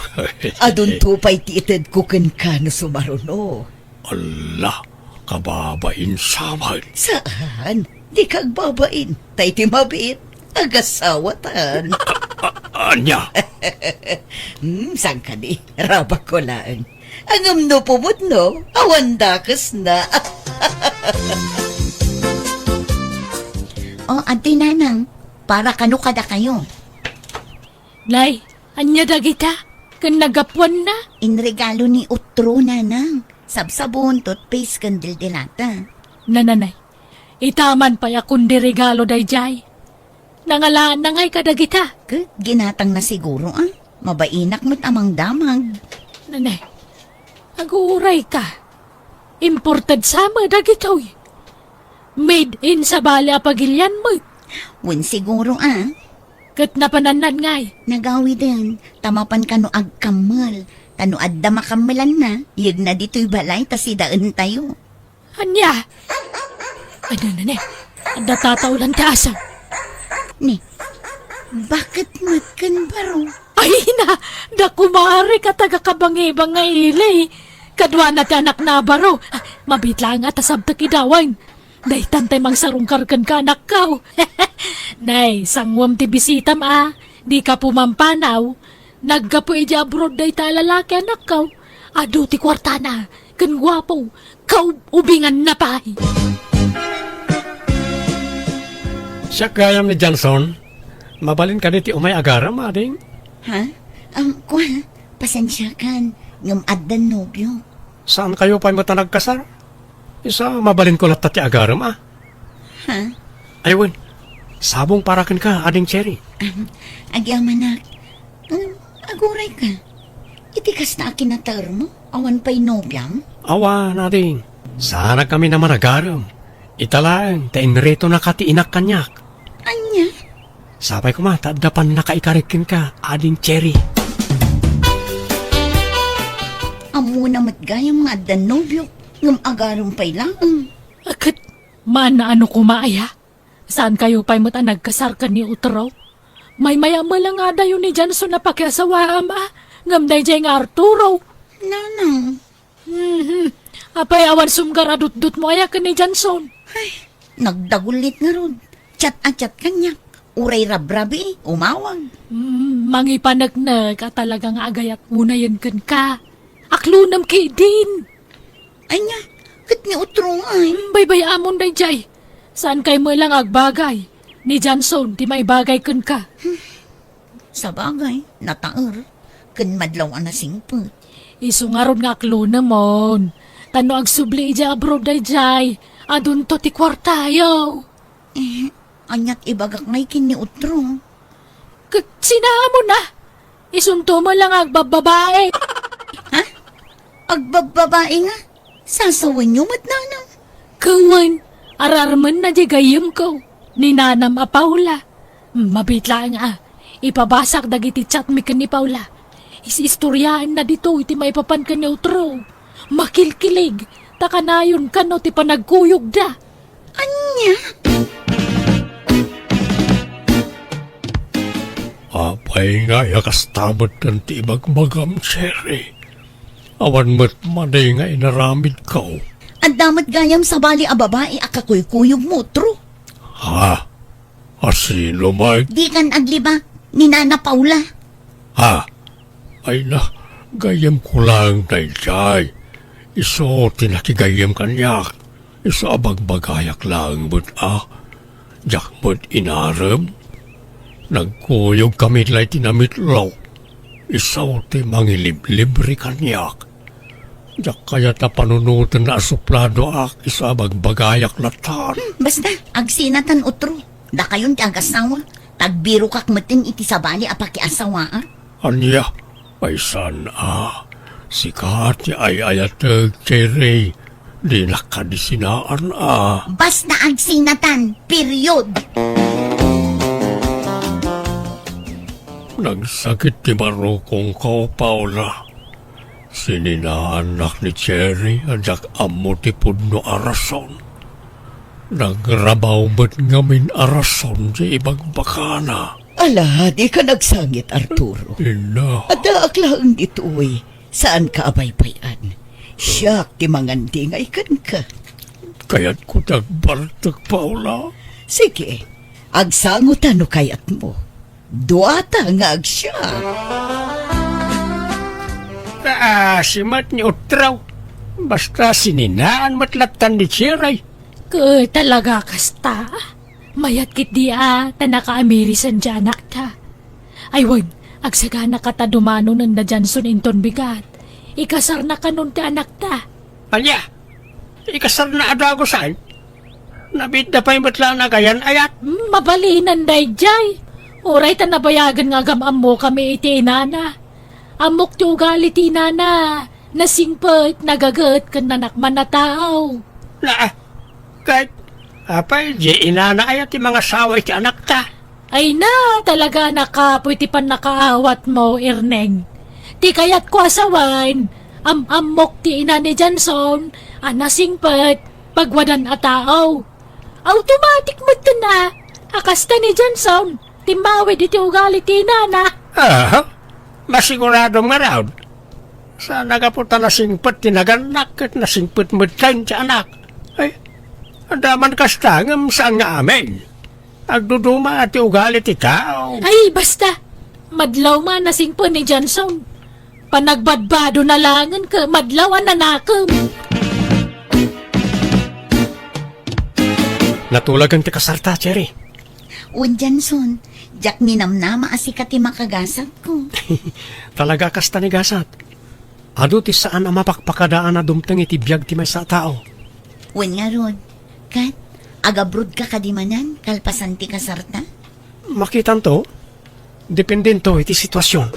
Adun tupay ti itad ko kan ka no sumaruno. Allah, kababain saman. Saan? Di kag babain. Tay ti mabit. Agasawatan. Anya? Saan ka di? Rabak ko lang. Angam no pumut no? Awandakas na. Ate Nanang, para kano kada kayo? Nay, anya da kita? Kan nagapuan na? Inregalo ni Utro, Nanang. Sabsabon, toothpaste, kandil dilata. Nananay, itaman pa ya kundi regalo day jay. Nangalaan na ngay kadagita. Ginatang na siguro, Mabainak mo't amang damag. Nanay, aguray ka. Imported sama dagitoy. Made in sa bali apagilyan mo. Win siguro, Kat napananan ngay. Nagawi din. Tamapan ka no agkamal. Tano adda makamalan na. Yag na dito'y balay, tasidaan tayo. Anya? Ano nanay? Anda tataulan ka asa. Ni, bakit matkan baro? Ay na, da kumari ka taga kabangibang nga ilay. Kadwa na ti anak na baro. Mabitla nga tasabta kidawan. Day tantay mang sarungkarkan ka anak kao. Nay, sangwam ti bisitam Di ka pumampanaw. Naggapo iji abroad day ta lalaki anak kao. Ado ti kwartana. Kan gwapo. Kau ubingan na pa. Siya gayam ni Johnson. Mabalin ka diti umay agaram, ading. Ha? Kuha, pasensya kan. Ngam addan nobyo. Saan kayo pa'y mata nagkasar? Isa, mabalin ko lahat ti agaram, Ha? Aywan, Sabong parakan ka, ading Cherry. Agyaman aguray ka. Itikas na akinatar mo. Awan pa'y nobyam. Awa nating. Sana kami na maragaram. Italang, tainreto na katiinak kanyak. Anya? Sabay ko tadapan na kaikarikin ka, ading Cherry. Amo na matgayam nga da nobyo. Ngam agarong pa'y lang. Akat, man na ano kumaaya? Saan kayo pa'y mata nagkasar ka ni Utraw? May mayama lang nga dayo ni Johnson na pakiasawa ama. Ngam day jay nga Arturo. Nanang. Apay awan sumgaradut-dut mo aya ka ni Johnson. Nagdagulit nga ron. Chat kanyak. Uray rabrabi, umawag. Mangipanag-nag at talagang agayat muna yan kan ka. Aklunam kay din. Anya, kat ni utrong ay. Bay-bay amon day jay. Saan kay mo lang agbagay? Ni Johnson, di may bagay kan ka. Sa bagay, nataer. Kan madlaw na singput. Isungaron nga aklunam mon. Tano agsubli ija abroad day jay. Adun to ti kwartayo. Anyat ibagak ngay kin ni utrong. Sinama mo na. Isunto mo lang agbababae. Ha? Agbababae nga? Sasawin niyo matnanam. Kawan, ararman na di gayam ko. Ni Nanam a Paula. Mabitla nga. Ipabasak dagiti chat mi kan ni Paula. Isistoryaan na dito iti maipapan ka ni Utro. Makilkilig. Takanayon ka no ti panagkuyog da. Anya? Apay nga yakastamot ng tibag-magam, Cherry. Awan mo't maday nga inaramid ka. At damat gayam sa bali a babae akakuykuyog mo, true. Ha? Asino, Mike? Di kan agliba ni Nana Paula. Ha? Ay na, gayam ko lang na ijay. Iso tinakigayam kanyak. Iso abagbagayak lang mo't Jak mo't inaram. Nagkuyog kami lay tinamitlaw. Isaw ti mangiliblibre kanyak. Jak kaya ta panunutan na suplado isa bagbagayak latan. Basta, agsinatan utro. Da kayon ti agasawa. Tagbiro kak matin iti sabali apaki asawa. Anya, ay san sikat ti ay ayatag Cherry. Di nakadisinaan Basta agsinatan, period. Nagsakit ti marukong ko, Paula. Sininaanak ni Cherry at jak amo ti pudno arason. Nagrabaw ba't ngamin arason di ibang bakana. Ala, di ka nagsangit, Arturo. Ina, Ada aklaan dito'y saan ka abaybayan. Siyak ti mangandi nga ikan ka. kaya't ko tagbartag, Paula. Sige, agsangutan no kayat mo. Duata nga agsiya. Simat ni Utraw. Basta sininaan matlatan ni Cherry. Talaga kasta. Mayat kit di tanaka-amirisan dyan anak ta. Ay wag, agsagana ka ta dumano ng na Johnson inton bigat. Ikasar na kanon ti anak ta. Anya, ikasar na adago saan? Nabit na pa'y matla na kayan ayat. Mabalinan day jay. Oray ta nabayagan nga gamam mo kami iti inana. Amok ti ugali ti inana. Nasingpet, nagagat kan nanakman na tao. Kahit, apay, di inana ayat ti mga saway ti anak ta. Ay na, talaga nakapoy ti pan nakaawat mo, Erneng. Ti kayat ko asawan, amok ti ina ni Johnson, anasingpet, pagwadan a tao. Automatic mo ito na, akasta ni Johnson, timawi di ti ugali ti inana. Masigurado nga raw. Sa nagapunta na singpet tinaganak at nasingpet mo tayo sa anak. Ay, andaman kastangam saan nga amin. Agduduma at ugali ti tao. Ay, basta, madlaw man nasingpet ni Johnson. Panagbadbado na langan ka, madlaw ang nanakam. Natulagan ti kasarta, Cherry. Un Johnson, jak ninamnama asikat ti makagasat ko. Talaga kasta ni gasat. Ado ti saan ang mapakpakadaan na dumtang iti biyag ti may sa tao. Wen nga ron, kat, Agabrod ka kadimanan, kalpasan ti kasarta? Makitan to, dependen to iti sitwasyon.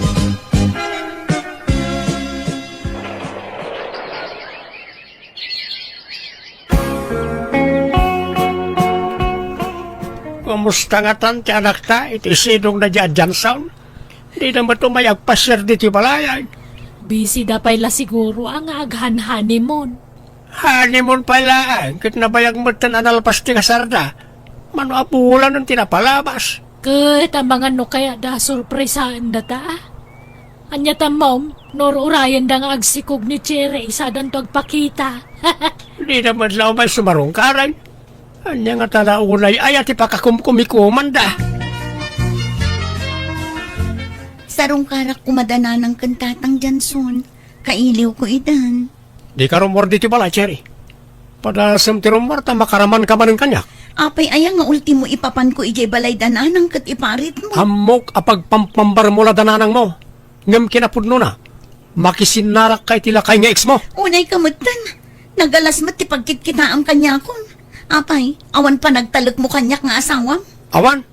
Kumusta nga tan ti anak ta, iti sinong na dyan sound? Di naman ito may agpasir dito balayan. Busy da pala siguro ang aghan-honeymoon. Honeymoon pala, kit nabayag mo tan analpas ti kasarda. Mano apulan ng tinapalabas. Kat ang mga no kaya da surpresaan da ta. Anya ta mom, nor-urayan da nga agsikog ni Cherry isa dan to agpakita. Di naman lang may sumarungkaran. Anya nga talaunay ay ati pakakumkumikuman da. Sarong karak kumadana ng kantatang Janson. Kailiw ko idan. Di ka rumor dito bala, Cherry. Padasam ti rumor ta makaraman ka man ng kanyak. Apay ayang nga ultimo ipapan ko ijay balay dananang kat iparit mo. Hamok apag pampambar mo la dananang mo. Ngam kinapudno na. Makisinarak kay tila kay nga ex mo. Unay kamutan. Nagalas mat ti pagkitkita ang kanyakon. Apay, awan pa nagtalok mo kanyak nga asawam. Awan.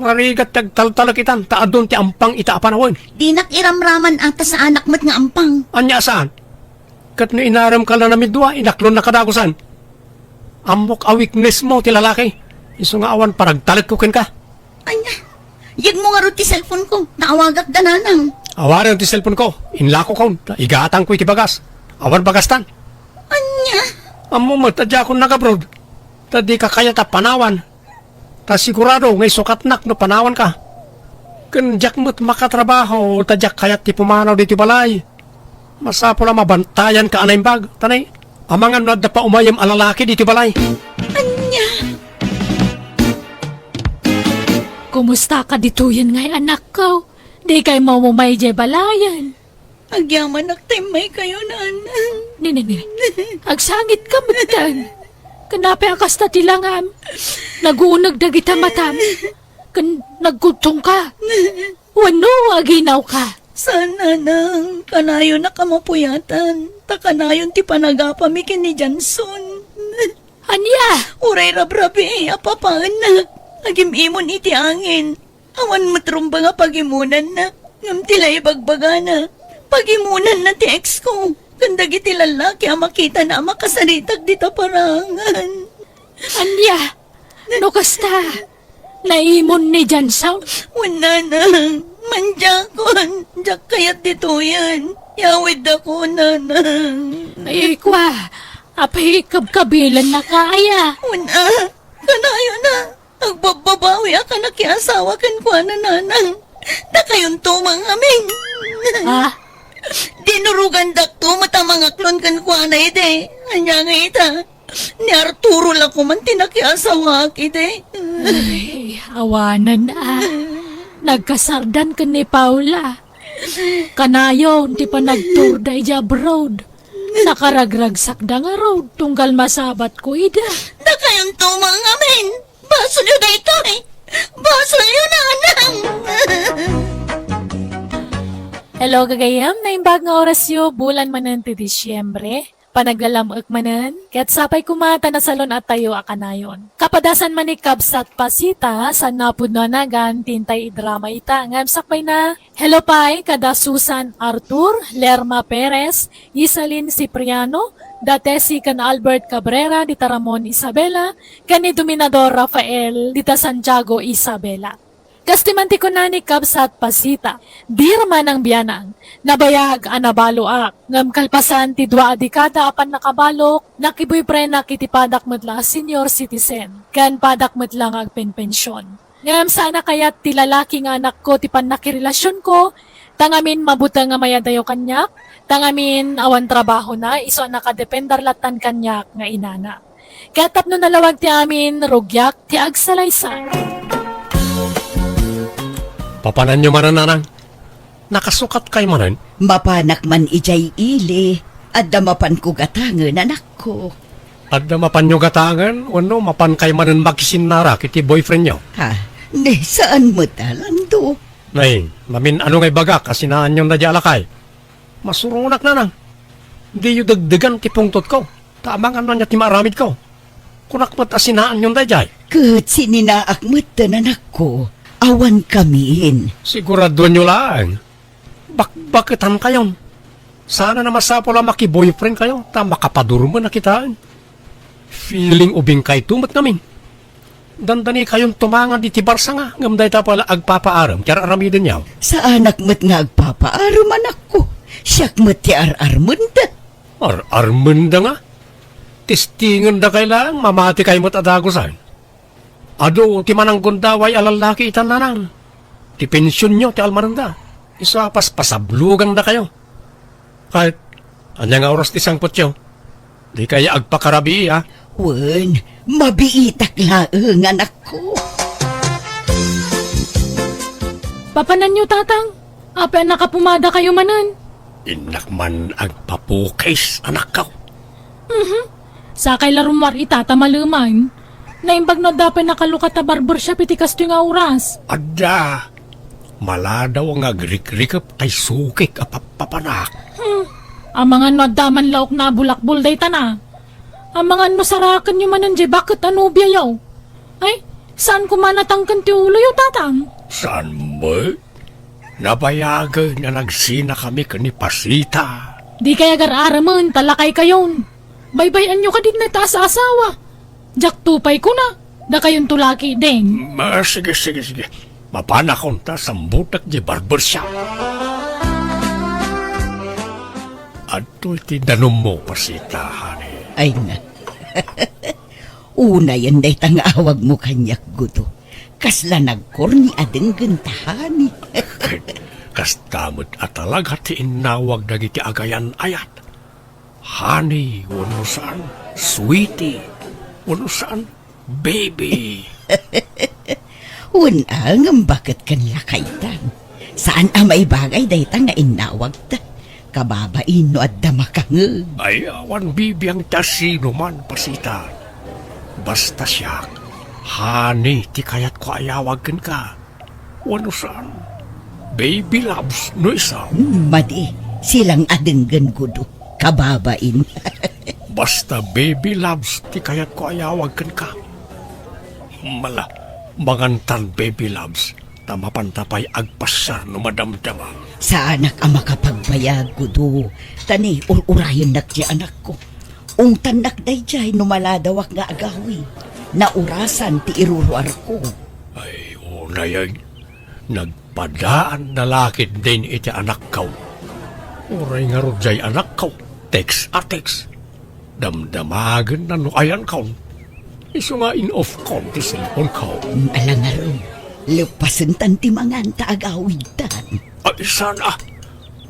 Marigat tagtaltalak itan, taadon ti ampang itaapanawin. Di nakiramraman ata sa anak mo't nga ampang. Anya saan? Kat no inaram ka na namidwa, inaklon na kadagusan. Amok a weakness mo ti lalaki. Iso nga awan paragtalag ko ken ka. Anya, yag mo nga ro ti cellphone ko, naawagak dananang. Awaran ti cellphone ko, inlako ko, igatang ko iti bagas. Awan bagastan. Anya, Amo mo, tadya akong nag-abroad. Tadi ka kaya ta panawan. Ta sigurado, ngay sukatnak no panawan ka. Kanjak mo't makatrabaho, tadyak kayat ti pumanaw dito balay. Masapo lang mabantayan ka anay bag. Tanay, amangan na da pa umayam alalaki dito balay. anya. Kumusta ka dito yan ngay anak ko? Di kay mamumay jay balayan. Agyaman nagtimay kayo nanang. Nini. Agsangit ka matan. Kanape akas na tilangam. Naguunag dagita matam. Nagkutong ka. Wano aginaw ka. Sana nang kanayon na kamapuyatan. Takanayon ti panagapamikin ni Janson. Anya? Uray rabrabi, apapaanak. Agimimon iti angin. Awan matrumba nga pagimunan na. Ngam tila ibagbaga na. Pagimunan na ti ex ko. Kandag iti lalaki ang makita na makasaritag dita parangan. Anya? No kasta? Naimon ni Jansaw? Wala na. Manjakon. Jak kayat dito yan. Yawid ako, nanang. Ay, kwa. Apay kabkabilan na kaya. Wala. Kanayo na. Agbababawi ka na kiasawa kan kwa na nanang. Da kayon tumang amin. Ha? Dinurugan dakto mata mga klon kan kwa na ide. Anya nga ita. Ni Arturo lang ko man tinakiasawa ide. Ay, awanan na. Nagkasardan ka ni Paula. Kanayo, di pa nagturday jab road. Nakaragragsak da nga road, tunggal masabat ko ida. Da kayon tumang amin. Baso nyo da ito eh. Baso nyo na anang. Hello, gagayam. Naimbag nga oras yo, bulan manan ti Disyembre. Panaglalamag manan. Kaya't sapay kumata na salon at tayo akanayon. Kapadasan manikab sa pasita, sa napud na nagan, tintay drama ita. Ngamsakbay na. Hello, pay, kada Susan Artur, Lerma Perez, Isalin Cipriano, Datesi kan Albert Cabrera, Dita Ramon Isabela, kani Dominador Rafael, Dita Santiago Isabela. Kastimanti ko na ni Kabsat Pasita, dirman ang biyanang, nabayag anabaloak, ngam kalpasan ti dua adikada apan nakabalok, nakiboy pre nakitipadak matla senior citizen, kan padak matlang agpenpensyon. Ngam sana kaya't ti lalaking anak ko ti pan nakirelasyon ko, tangamin mabuta nga mayadayo kanyak, tangamin awan trabaho na, iso nakadependar latan kanyak nga inana. Katap no nalawag ti amin, rugyak ti agsalaysan. Papanan nyo manananang. Nakasukat kay manan. Mapanak man ijay ili, at damapan ko gatangan anak ko. At na mapan nyo gatangan, ano mapan kay manan makisinara kiti boyfriend nyo. Ha, ne saan mo talando? Nay, mamin ano ngay baga kasi naan yung nadyalakay. Masurunak na nang. Di yung dagdagan ti pungtot ko. Tamang ano niya ti maramid ko. Kunak mo't asinaan yung dayjay. Kat sininaak matan anak ko, awan kamiin. Sigurado nyo lang. Bakitan kayon. Sana na masapo lang maki-boyfriend kayo. Ta makapadurman na kitaan. Feeling ubing kay tumat namin. Dandani kayong tumangan di tibarsa nga. Ngamday ta pala agpapaaram. Kaya aramidin yaw. Sa anak mat nga agpapaaram anak ko. Siyak mat ti ar-armanda. Armanda nga. Tistingan da kailang mamati kayo mo't adagosan. Ado, ti mananggon daway alalaki itan nanang. Ti pensyon nyo, ti almaranda. Isa pasablugan da kayo. Kahit, anyang oras ti sangpot nyo. Di kaya agpakarabi, ha? Wen, mabiitak laeng anak ko. Papanan nyo, tatang. Apa nakapumada kayo manan? Inak man agpapukais, anak ka. Sakay larumwar itatamaluman. Naimbag na dapat nakalukat na barbershop iti kasto nga oras. Ada, maladaw ang agrik-rikap kay sukik apapapanak. Ang mga nadaman laok na bulakbul day tana. Ang mga masarakan nyo manan di bakit ano biyayaw? Ay, saan ko manatangkan ti ulo yung tatang? Saan mo? Nabayagan na nagsina kami kanipasita. Di kaya gar-araman, talakay kayon. Baybayan nyo ka din na taas sa asawa. Jak tupay ko na. Da kayon tulaki din. Sige. Mapanakon ta sambutak di barbershop. Ato iti danom mo pasita, honey. Ay na. Una yan day tangawag mo kanyak guto. Kasla nagkorni adeng gentahani. Kastamot at talaga ti inawag dagiti agayan ayat. Honey, wano saan? Sweetie, wano saan? Baby. Unang ang bakit kan lakaytan. Saan may bagay day nga inawag ta. Kababain no at damakangag. Ay, awan bibiyang tasino man pasita. Basta siya, honey, ti kayat ko ayawagan ka. Wano saan? Baby loves, no isa. Madi, silang adenggan gudo. Kababain. Basta baby loves, ti kayat ko ayawagan ka. Mangantan baby loves, tamapantapay agpasar no madamdama. Sa anak ang makapagbayag gudo. Tani, urayon nak di anak ko. Ungtan nak day jay numaladawak nga agawi. Naurasan ti iruruar ko. Ay, una yan. Nagpadaan na lakit din iti anak kaw. Uray nga rodyay anak kaw. Text. Damdamagan na no ayan kaw. Iso nga in-off kaw ti cellphone kaw. Alangaro, lupasan tanti mangan ta agawid tan. Ay, sana.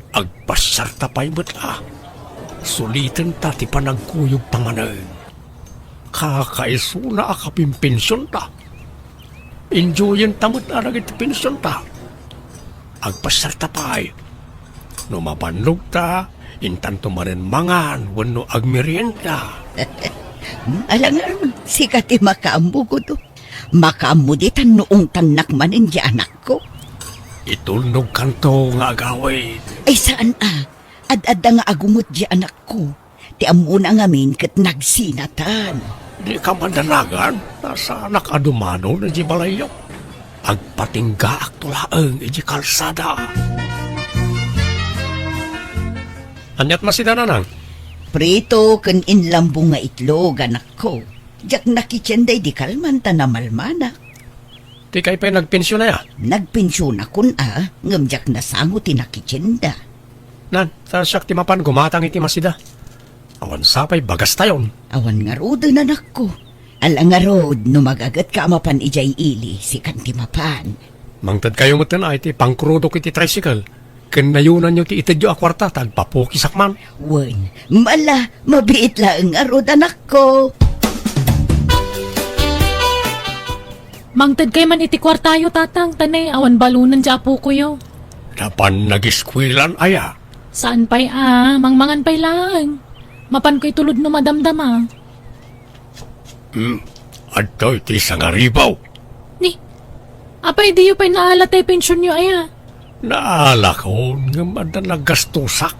Agpasarta pa'y matla. Sulitan ta ti panagkuyog panganan. Kakaiso na akapimpensyon ta. Enjoyin tamot na nagit pensyon ta. Agpasarta pa'y. Numapanlog ta, intanto marin mangan, wano agmerienda. Alangaro, sikati makaambo ko to. Makaambo ditan noong tanak manin di anak ko. Itulnog kanto nga agawin. Ay saan Ad-adda nga agumot di anak ko. Ti amuna ngamin kat nagsinatan. Di ka mandanagan, nasa anak adumano na di balayo. Agpatingga aktulaang iji kalsada. Anyat masida na nang? Prito kan inlambong nga itlog anak ko. Jak nakitsenday di kalman ta na malmana. Di kay pa nagpensyon na ya. Nagpensyon akon ngamjak na sango ti nakitsenda. Nan, sa siyak ti mapan gumatang iti masida. Awan sapay bagas tayon. Awan nga rod anak ko. Ala nga rod no magagat ka mapan ijay ili si kanti mapan. Mangtad kayo mo ay ti pangkrudok iti tricycle. Kanayunan nyo ti itadyo akwarta tagpapukisakman. Wen, mabiit lang nga rod anak ko. Mangtad kay man iti kwartayo, tatang. Tanay, awan balunan di apo ko yo. Dapan nag-iskwilan aya. Saan pa'y mangmangan pa'y lang. Mapan ko'y tulod no madamdama. Adto iti sangaribaw. Ni, apay di yu pa'y naalatay pensyon nyo aya. Naala ko nga madan naggastusak.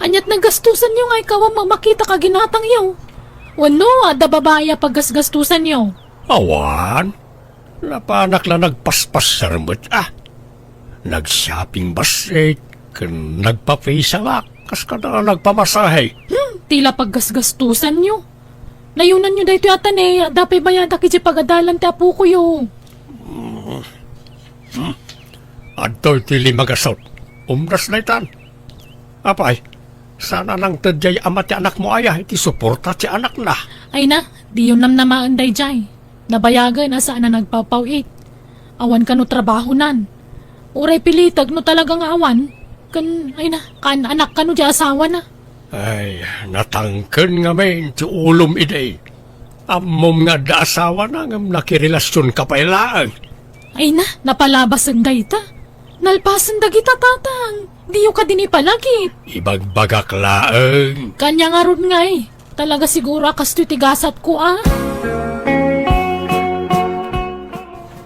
Anyat nagastusan nyo nga ikaw ang makita ka ginatang yaw. Wano, ada babaya paggasgastusan niyo. Awan, napanak lang nagpaspas sarmot Nag-shopping basit, nagpa-face kas ka na nagpamasahe. Tila paggasgastusan niyo. Nayunan niyo dahito yata ne, dapay bayada kiji pagadalan ti apo ko yo. Adto tili magasot, umras na itan. Apay, sana nang tadyay ama ti anak mo aya, iti suporta ti anak na. Ay na, di yun namaan day jay. Nabayagan na saan na nagpapawit. Awan ka no trabaho nan. Uray pilitag no talagang awan. Ay na, kan anak ka no di asawa na. Ay, natangken nga men, ti ulom iday. Amom nga da asawa na nga nakirelasyon ka pa ilaan. Ay na, napalabasan day ta. Nalpasan dagita tatang. Di yung ka din ipalagit. Ibagbagak laeng. Kanya nga ron nga eh. Talaga siguro kasto tigasat ko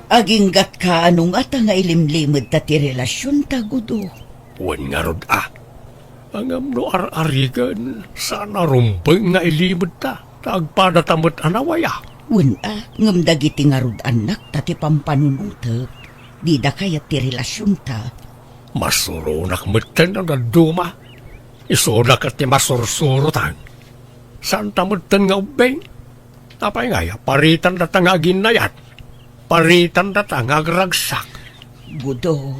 Aginggat ka anong ata nga ilimlimod ta ti relasyon ta, Gudo. Wan nga rod Ang amno ar-arigan, sana rumpeng nga ilimod ta. Tagpadatamot anawaya. Wala, ngam dagiti nga rod anak ta ti pampanunutek. Di da kaya ti relasyon ta. Masurunak meten ang naduma. Isunak at ti masursurutan. Saan tamuten nga ubeng? Tapay nga ya, paritan data nga ginayat. Paritan data nga agragsak. Gudo,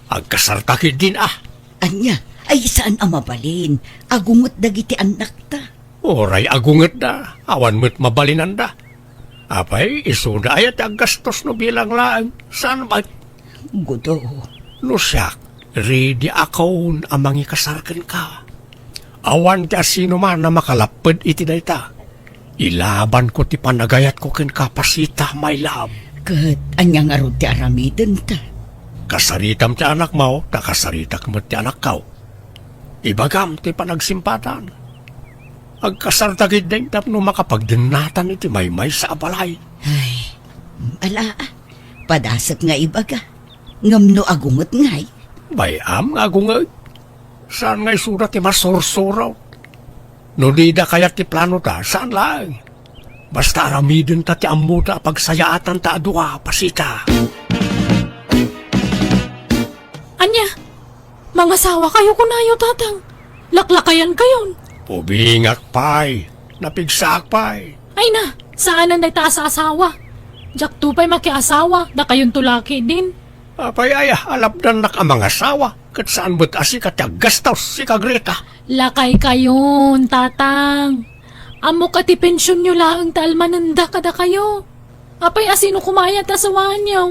Agkasartakid din anya, ay saan ang mabalin? Agungot dagiti anak ta. Oray agunget da, awan mo't mabalinan da. Apay, isuda ayat ang gastos no bilang laang. Saan ba? Gudo, No siyak, ready akon amang ikasarkan ka. Awan ti asino man na makalapad iti dayta. Ilaban ko ti panagayat ko ken kapasita, my love. kat anya nga rod ti aramiden ta. Kasaritam ti anak mo, takasaritak mo ti anak kaw. Ibagam ti panagsimpatan. Agkasartagid din tapno makapagdinatan iti maymay sa abalay. Ay, ala, padasat nga ibaga. Ngam no agungot ngay. Bayam nga gungay. Saan nga'y surat ti masursuraw? No di da kaya ti plano ta, saan lang? Basta aramidin ta ti ammo ta pagsayaatan ta adua, pasita. Anya, mga sawa kayo kunayo tatang. Laklakayan kayon. Pubingak pay, napigsak pay. Ay na, saan ang ta sa asawa? Jak tupay makiasawa, da kayon tulaki din. Apay ay, alapdan nak ang mga asawa. Kat saan ba't asi katyagastos si Kagreta? Lakay kayon, tatang. Amo ka ti pensyon nyo laang talmananda kada kayo. Apay asino kumaya ta sa wanyaw.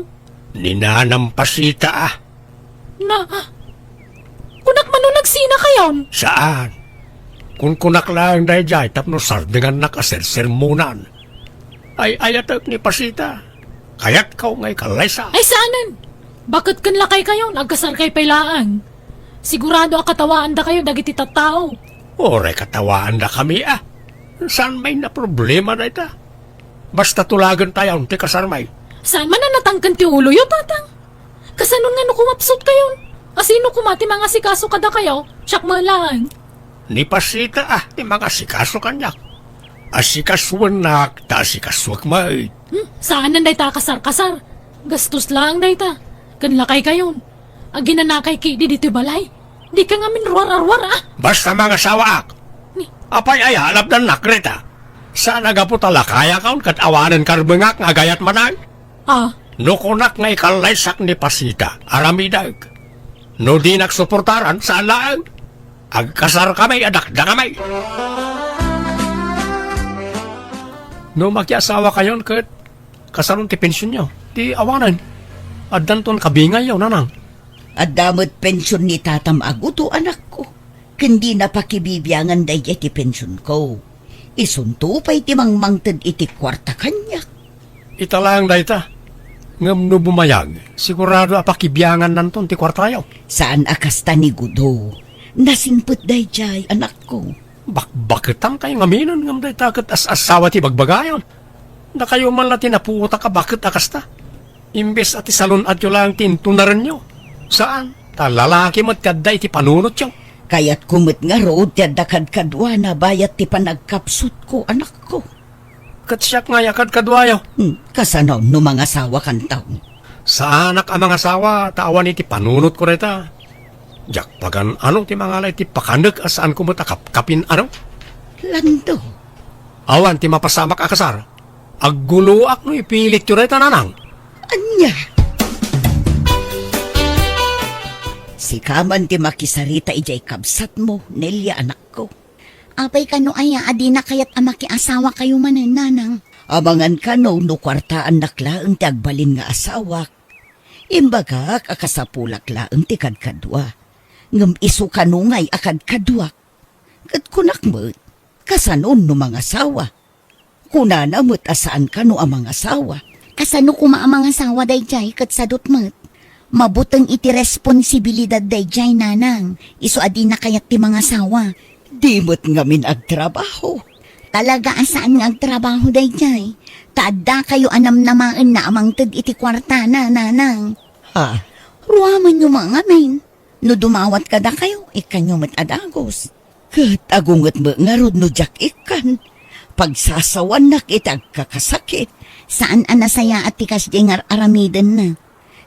Ninanam pasita Na, kunak man nagsina kayon. Saan? Kung kunak lang dahil jay, tapno sardingan nakasersermonan. Ay ayatak ni pasita. Kaya't kau ngay kalaysa. Ay saanan? Bakit kan lakay kayo? Nagkasar kay pailaan. Sigurado akatawaan da kayo dagiti tattao. Ore katawaan na kami Saan may na problema na ita? Basta tulagan tayo ti kasarmay. Saan man na natangkan ti ulo yo, tatang? Kasanon nga no kumapsot kayo? Asino kumati mga sikaso kada kayo? Siyak malang. Ni pasita ti mga sikaso kanyak. Asikasuan nak, ta asikasuak may. Saan nanday ta kasar-kasar? Gastos lang day ta. Kan lakay kayon. Ang ginanakay ki di dito balay. Di ka nga minruar-arwar Basta mga sawaak. Apay ay halap ng nakreta. Saan agapo talakaya kaon kat awanan karbengak nga gayat manay? Nukunak nga ikalaysak ni pasita, aramidag. No di nagsuportaran, saan lang? Agkasar kami, adak da kami. No magkiasawa kayon kat kasaron ti pensyon nyo, di awanan. At danton kabingay yaw nanang. At damot pensyon ni tatam aguto anak ko. Kundi napakibibiyangan day iti pensyon ko. Isunto pa'y timangmangtad iti kwarta kanya. Italang dayta. Ngam no bumayag, sigurado apakibiyangan nanton ti kwarta yaw. Saan akasta ni Gudo? Nasimpot day jay anak ko. Bakitang kayo ngaminan ngam dayta kat as-asawa ti bagbagayon. Na kayo man lati napuuta ka bakit akasta. Imbes at isalon at yun lang tintunaran nyo. Saan? Talalaki mo't kaday ti panunot yun. Kaya't kumit nga rood tiyada kadkadwa na bayat ti panagkapsut ko, anak ko. Katsyak nga yakad kadwayo. Kasanaw no mga asawa kan taon. Sa anak ang mga asawa, tawan iti panunot ko reta. Jak pagan ano ti mga alay ti pakandag asaan ko matakap-kapin ano? Lando, Awan ti mapasamak akasar. Agguluak no ipilit yung reta nanang. anya. Si Kaman ti makisarita ijay kabsat mo, Nelia anak ko. Apay kano aya, adi na kayat amaki asawa kayo manan, nanang. Amangan ka no kwartaan naklaang ti agbalin nga asawak. Imbaga kakasapulak laang ti kadkadwa. Ngam iso kanungay akad kadwak. Kat kunak mo't, kasanon no mga asawa. Kunana mo't asaan ka no ang mga asawa. Kasano kuma ang mga asawa dayjay kat sadot mat. Mabutang iti responsibilidad dayjay, nanang. Iso adi na kayat ti mga asawa. Di mo't ngamin agtrabaho. Talaga asaan nga agtrabaho dayjay. Taadda kayo anam namaan na amang tad iti kwarta na, nanang. Ha? Ruaman nyo mga men. No dumawat kada kayo, ikanyo mat adagos. Kat agungat mo nga rod no jak ikan. Pagsasawan na kitag kakasakit. Saan anasaya at tikas jengar aramiden na.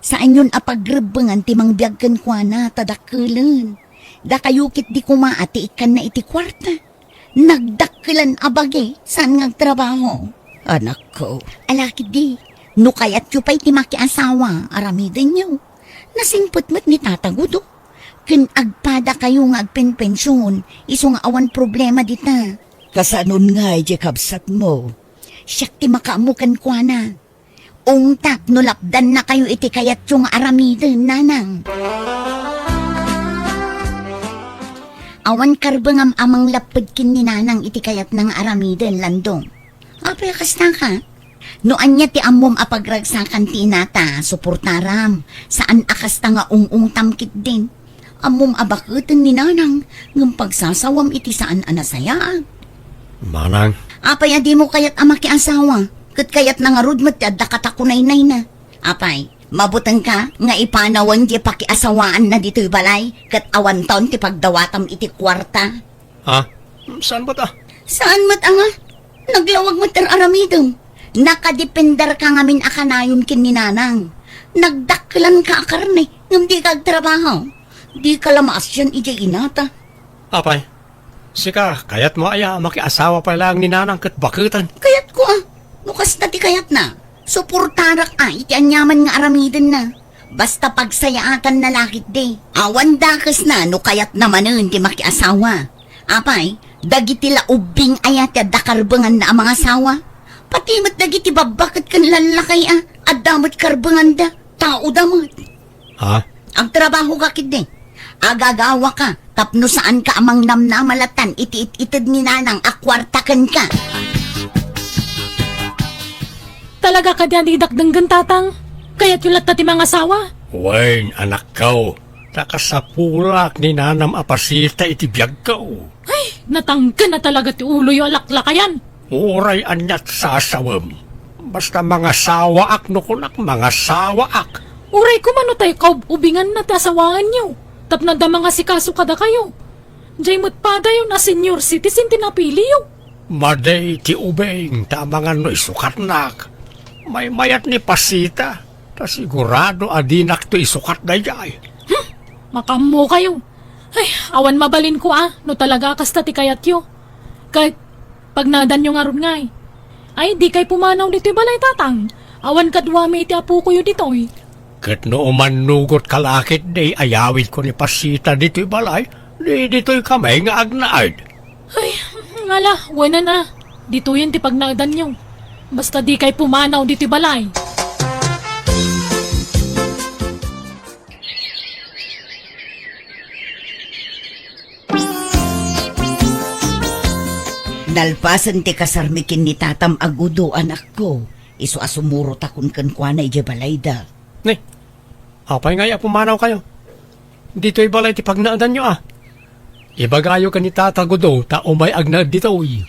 Saan yun apagrebengan timang biyagkan kwa na tadakulan. Da kayukit di kumaati ikan na iti kwarta. Nagdakilan abage, saan ngagtrabaho? Anak ko, Alakid di, no kayat yu pa'y timaki asawa, aramiden nyo. Nasingput mo't ni tatagudo. Kin agpada kayo nga agpenpensyon, iso nga awan problema dita. kasanon nga ijay kabsat mo. Siyak ti makaamukan kwa na. Ungtak no lapdan na kayo iti kayat yung aramiden, nanang. Awan karbangam amang lapad kin ni nanang iti kayat ng aramiden, landong. Apay kasta ka? Noan niya ti amom apagragsakan ti inata, suportaram, saan akasta nga ung tamkit din. Amom abakutin ni nanang, ng pagsasawam iti saan anasayaan. Manang, Apay adi mo kayat amaki asawa, kat kayat nangarud mo ti adda katakunay-nay na. Apay, mabutang ka nga ipanawan di pakiasawaan na dito'y balay, kat awan taon ti pagdawatam iti kwarta. ha? Saan ba ta? Saan mat anga? Naglawag mo ter aramidong. Nakadepender ka ngamin akanayon kin ni nanang. Nagdaklan ka akarne, ngam di ka agtrabaho. Di ka lamas yan ijay inata. Apay, sika, kayat mo aya, makiasawa pa lang ni nanang kat bakutan. Kayat ko nukas na ti kayat na. Suportarak iti anyaman nga aramidon na. Basta pagsayaatan na lakit di. Awan dakas na no kayat naman di makiasawa. Apay, dagiti laubing ayat ya dakarbangan na ang mga asawa. Pati mat dagiti babakit kan lalakay at damot karbangan da. Tao damot. Ha? Ang trabaho ka kid agagawa ka, tapno saan ka amang namnamalatan, iti-itid ni nanang, akwartakan ka. Talaga ka diyan didakdanggan tatang. Kaya't yulat na ti mga asawa. Wain, anak ko. Nakasapulak ni nanam apasita iti biyag ko. Ay, natangka na talaga ti ulo yung alaklakayan. Uray anyat sasawam. Basta mga sawaak no kunak, mga sawaak. Uray ko mano tayo kaubingan na ti asawaan niyo. Tapno da mga sikaso kada kayo. Diyay mo't pa dayo na senior citizen tinapili yo. Maday ti ubeng, tamangan no isukat nak. May mayat ni pasita. Ta sigurado adinak to isukat na jay. Makamo kayo. Ay, awan mabalin ko no talaga kasta ti kayat yo. Kahit pag nadan yung aron ngay. Ay, di kay pumanaw dito balay tatang. Awan kadwami iti apo ko yun dito eh. Kat no manugot kalakit day ayawit ko ni pasita dito'y balay, di dito'y kamay nga agnaad. Ay, ngala, wala na. Dito yun ti pagnadan nyo. Basta di kay pumanaw dito balay. Nalpasan ti kasarmikin ni tatam agudo anak ko. Iso asumuro takon kan kwa na ije balayda. Ni, apay nga pumanaw kayo. Dito'y balay ti pagnaadan nyo Ibagayo ka ni tatagudo, ta umay agnaad dito'y.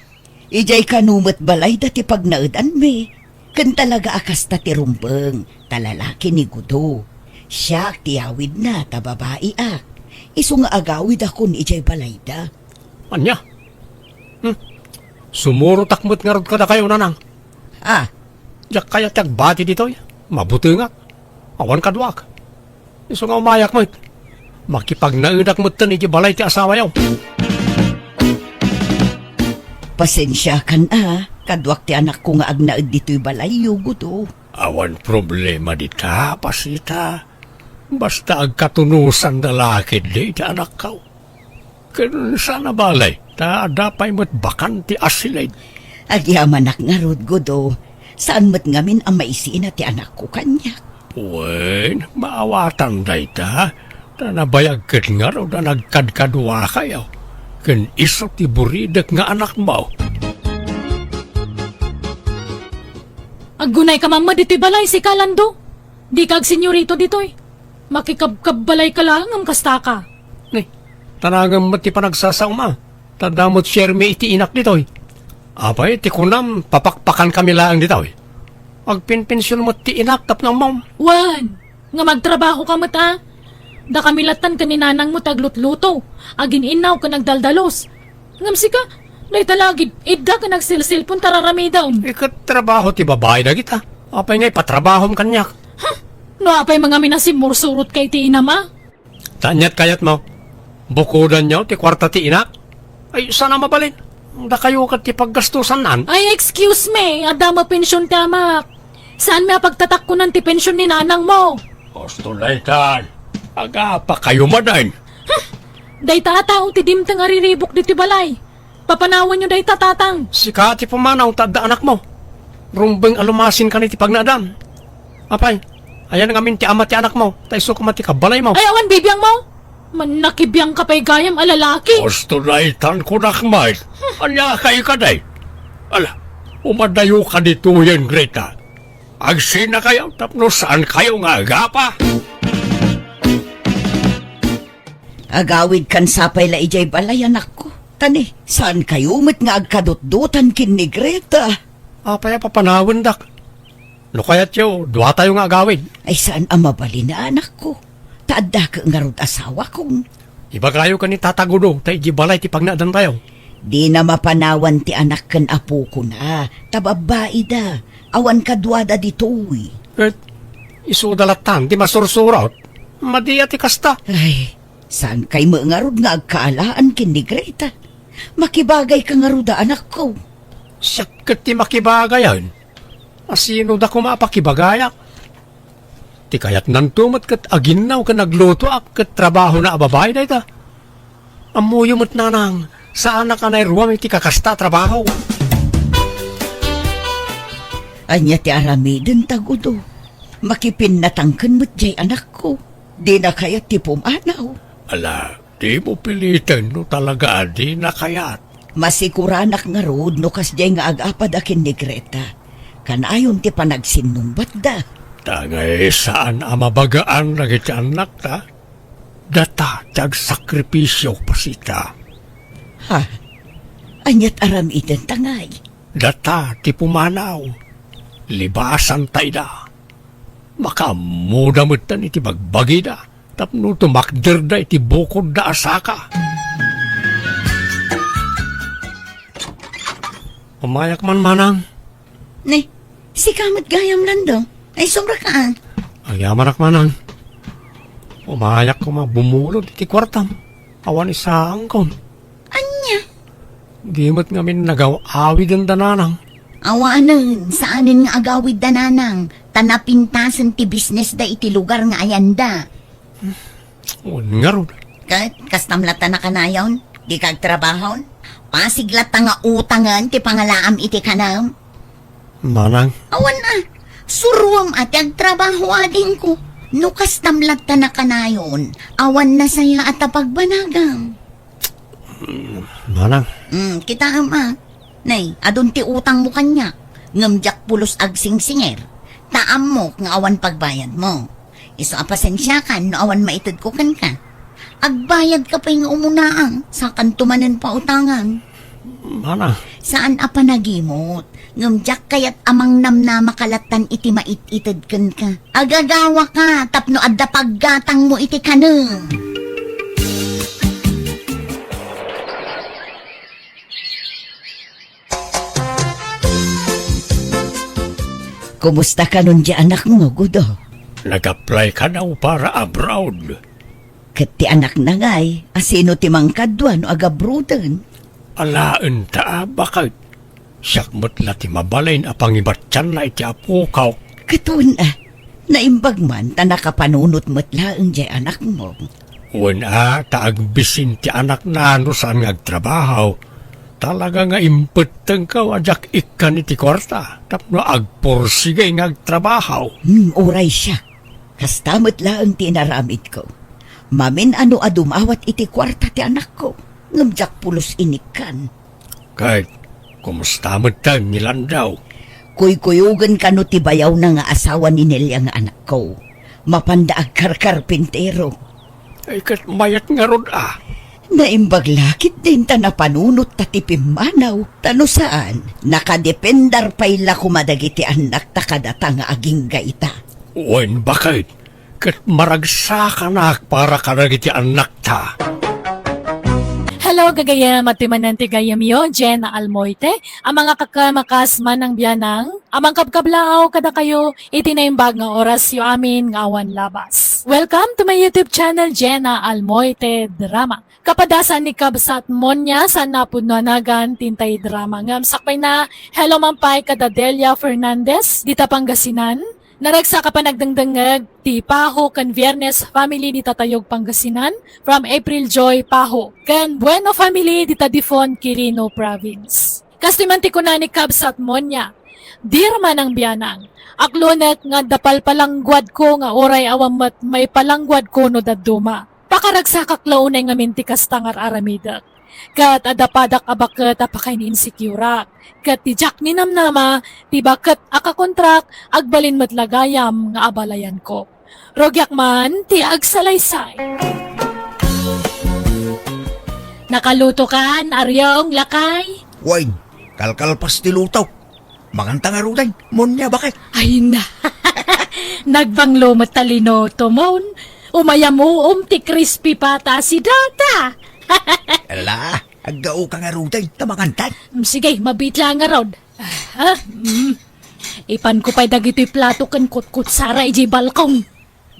Ijay kanumat balayda ti pagnaadan me. Kan talaga akas ta ti rumbeng, talalaki ni gudo. Siya tiyawid na ta babae ak. Iso nga agawid ako ni Ijay Balayda. Anya? Sumuro takmot nga rod ka na kayo, nanang. Ah, Diyak kaya tiyagbati dito, mabuti nga. Awan kadwak. Iso nga umayak mo, makipagnaidak mo tan iti balay ti asawa yaw. pasensya ka na. Kadwak ti anak ko nga agnaid dito'y balayo, gudo. Awan problema dita, pasita. Basta agkatunusan na lakid di ti anak ka. Ganun sana balay, ta adapay mo't bakanti asilay. Agyaman nga rod, gudo. Saan mo't ngamin ang maisiin ti anak ko kanya? Wen, maawatan day ta. Ta nabayag kat nga raw na nagkadkadwa kayo. Kan iso ti buridak nga anak mo. Aggunay ka mamma dito'y balay si Kalando. Di kag senyorito dito'y. Makikabbalay ka lang ang kasta ka. Ni, tanagang mati pa nagsasauma. Tadamot share me iti inak dito'y. Abay, ti kunam, papakpakan kami lang dito'y. Agpinpensyon mo ti inak tap ng mom. Wan, nga magtrabaho ka mata. Da kamilatan ka ni nanang mo taglutluto. Agin inaw ka nagdaldalos. Ngamsi ka, day talagid, idda ka nagsilsilpon tararami daw. Ikat trabaho ti babae na kita. Apay nga'y patrabahom kanyak. No apay mga minasimur surot kay ti inama. Tanyat kayat mo. Bukudan nyo ti kwarta ti inak. Ay, sana mabalin. Da kayo kat ti paggastusan nan. Ay, excuse me, adama pensyon ti amak. Saan may pagtatakkunan ti pensyon ni nanang mo? Gusto laitan. Aga pa kayo madain. Day tatao ti dimtang ariribok diti balay. Papanawan nyo day tatatang. Si Kati pumanaw tadda anak mo. Rumbeng alumasin ka ni ti pagnadan. Apay, ayan ngamin ti ama ti anak mo. Taiso ka mati kabalay mo. Ay, awan bibiyang mo. Manakibiyang kapay gayam alalaki. Gusto laitan ko nakmay. Anya kayo ka day. Ala, umadayo ka dito yan, Greta. Agsina kayo, tapno saan kayo nga agapa? Agawid kan sapay la Ijay Balay, anak ko. Tani, saan kayo met nga agkadot-dotan kin ni Greta? Apay, papanawan dak. No kaya't yo, duwa tayo nga agawid. Ay saan ang mabali na anak ko? Taadda ka nga rod asawa kong. Iba kayo ka ni tatagudo, tayo jibalay ti pagnadan tayo. Di na mapanawan ti anak kan apo ko na. Tababae da. Awan kadwada dito'y. At isudalatan, di masursurot. Madiya ti kasta. Ay, saan kay mga rod nga agkaalaan kin ni Greta? Makibagay ka nga rod anak ko. Siyakat ti makibagayan. Asino da kumapakibagayak? Ti kayat nantumat kat aginaw ka nagluto ak kat trabaho na ababay na ita. Amuyo mo't nanang, saan na ka na iruwam iti kakasta trabaho? Anya ti aramidin tagudo. Makipin natangkan mo't jay anak ko. Di na kaya ti pumanaw. Ala, di mo pilitin no talaga di na kayat. Masikuranak nga rod no kas jay nga agapad akin ni Greta. Kanayon ti panagsinumbat da. Tangay saan amabagaan na iti anak ta? Data tag sakripisyo pasita. Ha? Anyat aramidin tangay. Data ti pumanaw. Libasan tayo da. Makamuda mo tan iti bagbagi da. Tapno tumakder da iti bukod da asaka. Umayak man manang. Ne, si kamat gayam lando. Ay sobra ka. Ayaman manang. Umayak ko bumulod iti kwartam. Awan isa angkon. Anya? Gimot ngamin nagaw-awid ang dananang. Awanan, saanin nga agawid dananang, tanapintasan ti business da iti lugar nga ayanda. Nga ron. Kastamlata na kanayon, di kag trabahon, pasiglata nga utangan ti pangalaam iti kanam. Manang. Awan na, suruam at ang trabaho ading ko, no kastamlata na kanayon, awan na saya at pagbanagang. Manang. Kita ama. Nay, adun ti utang mo kanya. Ngamjak pulos ag singsinger. Taam mo nga awan pagbayad mo. Iso apasensya ka no awan maitid ko kan ka. Agbayad ka pa yung umunaang sa kantumanan pa utangan. Manang. Saan apa nagimot? Ngamjak kayat amang namna makalatan iti mait-itid kan ka. Agagawa ka tapno adda paggatang mo iti kaneng. Kumusta ka nun di anak mo, Gudo? Nag-apply ka na para abroad. Kat ti anak na ngay, asino ti mangkadwan o agabrudan. Alaan ta, bakit? Siyak mo't ti mabalain apang ibatyan na iti apukaw. Katun naimbag man ta nakapanunot mo't laang di anak mo. Una, taagbisin ti anak na ano saan ngagtrabaho. Talaga nga impeteng ka wajak ikan iti kwarta. Tapno agporsigay ngagtrabaho. Uray siya. Kastamot laang tinaramid ko. Mamin ano adumawat iti kwarta ti anak ko. Ngamjak pulos inikan. Kahit, kumusta mo tayo nilandaw? Kuy-kuyugan ka no ti bayaw na nga asawa ni Nelia nga anak ko. Mapandaag karkarpintero. Ay kat mayat nga rod Naimbag lakit din ta napanunot ta ti pimanaw. Tano saan? Nakadependar payla kumadagiti anak ta kadata nga aging gaita. Wen bakit? Kat maragsa ka na para ka nagiti anak ta. Hello, gagayam at timananti gayam yo, Jenna Almoite. Ang mga kakamakas man ng biyanang, amang kabkablao kada kayo, itinaimbag nga oras yo amin nga awan labas. Welcome to my YouTube channel, Jenna Almoite Drama. Kapadasan ni Kabsat Monya sa napunanagan tintay drama ngam sakpay na hello mampay kada Delia Fernandez dita Pangasinan. Naragsa ka pa nagdangdangag ti Paho kan Viernes family dita Tayog Pangasinan from April Joy Paho kan Bueno family dita Difon Quirino Province. Kastimanti ko na ni Kabsat Monya. Dirma ng biyanang. Aklonet nga dapal palangguad ko nga oray awamat may palangguad ko no daduma. Pakaragsa kaklaunay nga mintikas tangar aramidak. Kat adapadak abakat apakay ni insecure. Kat ti Jack ni namnama, ti bakat akakontrak, agbalin matlagayam nga abalayan ko. Rogyak man, ti agsalaysay. Nakaluto kan, Aryong, lakay? Wine, kalkalpas ti lutaw. Manganta nga ruday, munya bakit? Ay na, nagbanglo matalino tumon. Umaya mo ti crispy pata si data. Ala, agao ka nga ruday, tamangantan. Sige, mabitla nga rod. Ipan ko pa'y dagito'y plato kan kutkut sara iji balkong.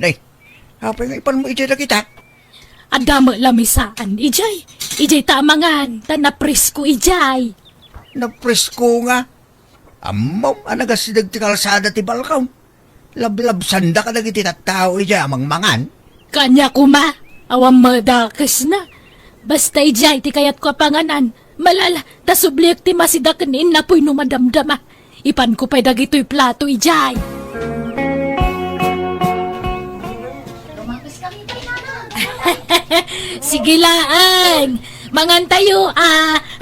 Nay, hapay nga ipan mo iti na kita. Adama lamisaan, ijay. Ijay tamangan, tanapresko ijay. Napresko nga. Amaw, anagasidag ti kalsada ti balkaw. Lablab-sanda ka nagiti tattao ija amang mangan. Kanya kuma, awang madakas na. Basta ijay, ti kayat ko panganan. Malala, tasubliak ti masidakin na po'y numadamdama. Ipan ko pa'y dagito'y plato ijay. Sige laan. Mangan tayo,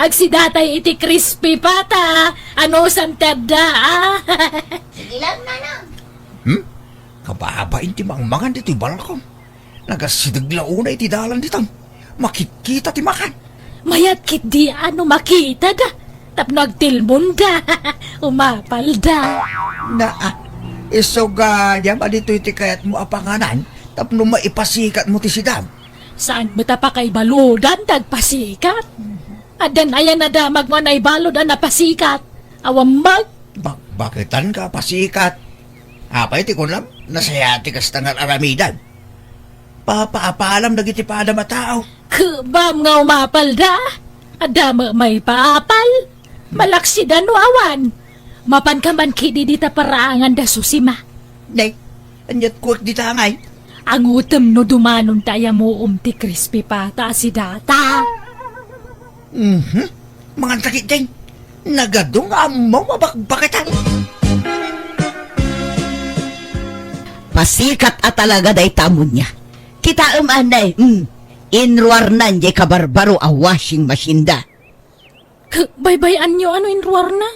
agsidatay iti crispy pata. Ano santada, Sige lang, nanang. Kababain ti mangmangan dito balkaw. Nagasidag launa iti dalan ditang. Makikita ti makan. Mayat kit di ano makita da. Tapno agtilmon da. Umapal da. Na, isoga yam adito iti kayat mo apanganan. Tapno maipasikat mo ti sidam. Saan mo pa kay baludan dagpasikat? Adan ayan na damag mo na ibalod na napasikat. Awang mag. Bakitan ka pasikat? Apay ti ko lang, nasayati kas tangal aramidan. Papaapalam nagiti pa ada matao. Kubam nga umapal da. Adama may paapal. Malaksidan no awan. Mapan ka man kidi dita paraangan da susima. Nay, anyat kuwag di tangay. Ang utem no dumanon taya mo ti crispy pata si data. Mga sakit din. Nagadong among mabakbakitan. Pasikat at talaga day tamon niya. Kita anay, inruar nan di kabarbaro a washing machine da. Baybayan nyo ano inruar na?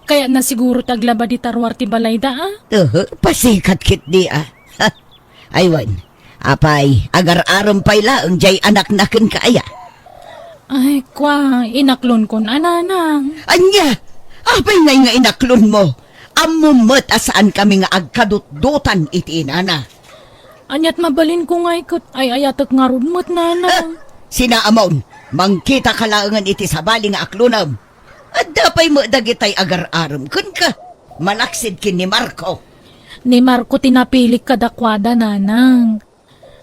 Kaya na siguro taglaba di tarwar ti balay da Pasikat kit di Aywan, apay, agar-aram pay laang jay anak nakin kaaya. Ay, kwa, inaklon kon ananang. Anya, apay nga inaklon mo. Amumot asaan kami nga agkadut-dutan iti inana. Anyat mabalin ko nga ikot, ay ayatak nga rudmot nanang. Sina amon, mangkita kalaangan iti sabali nga aklonam. At dapay mo dagitay agar-aram kun ka. Malaksid kin ni Marco. Ni Marco tinapilik kadakwada, nanang.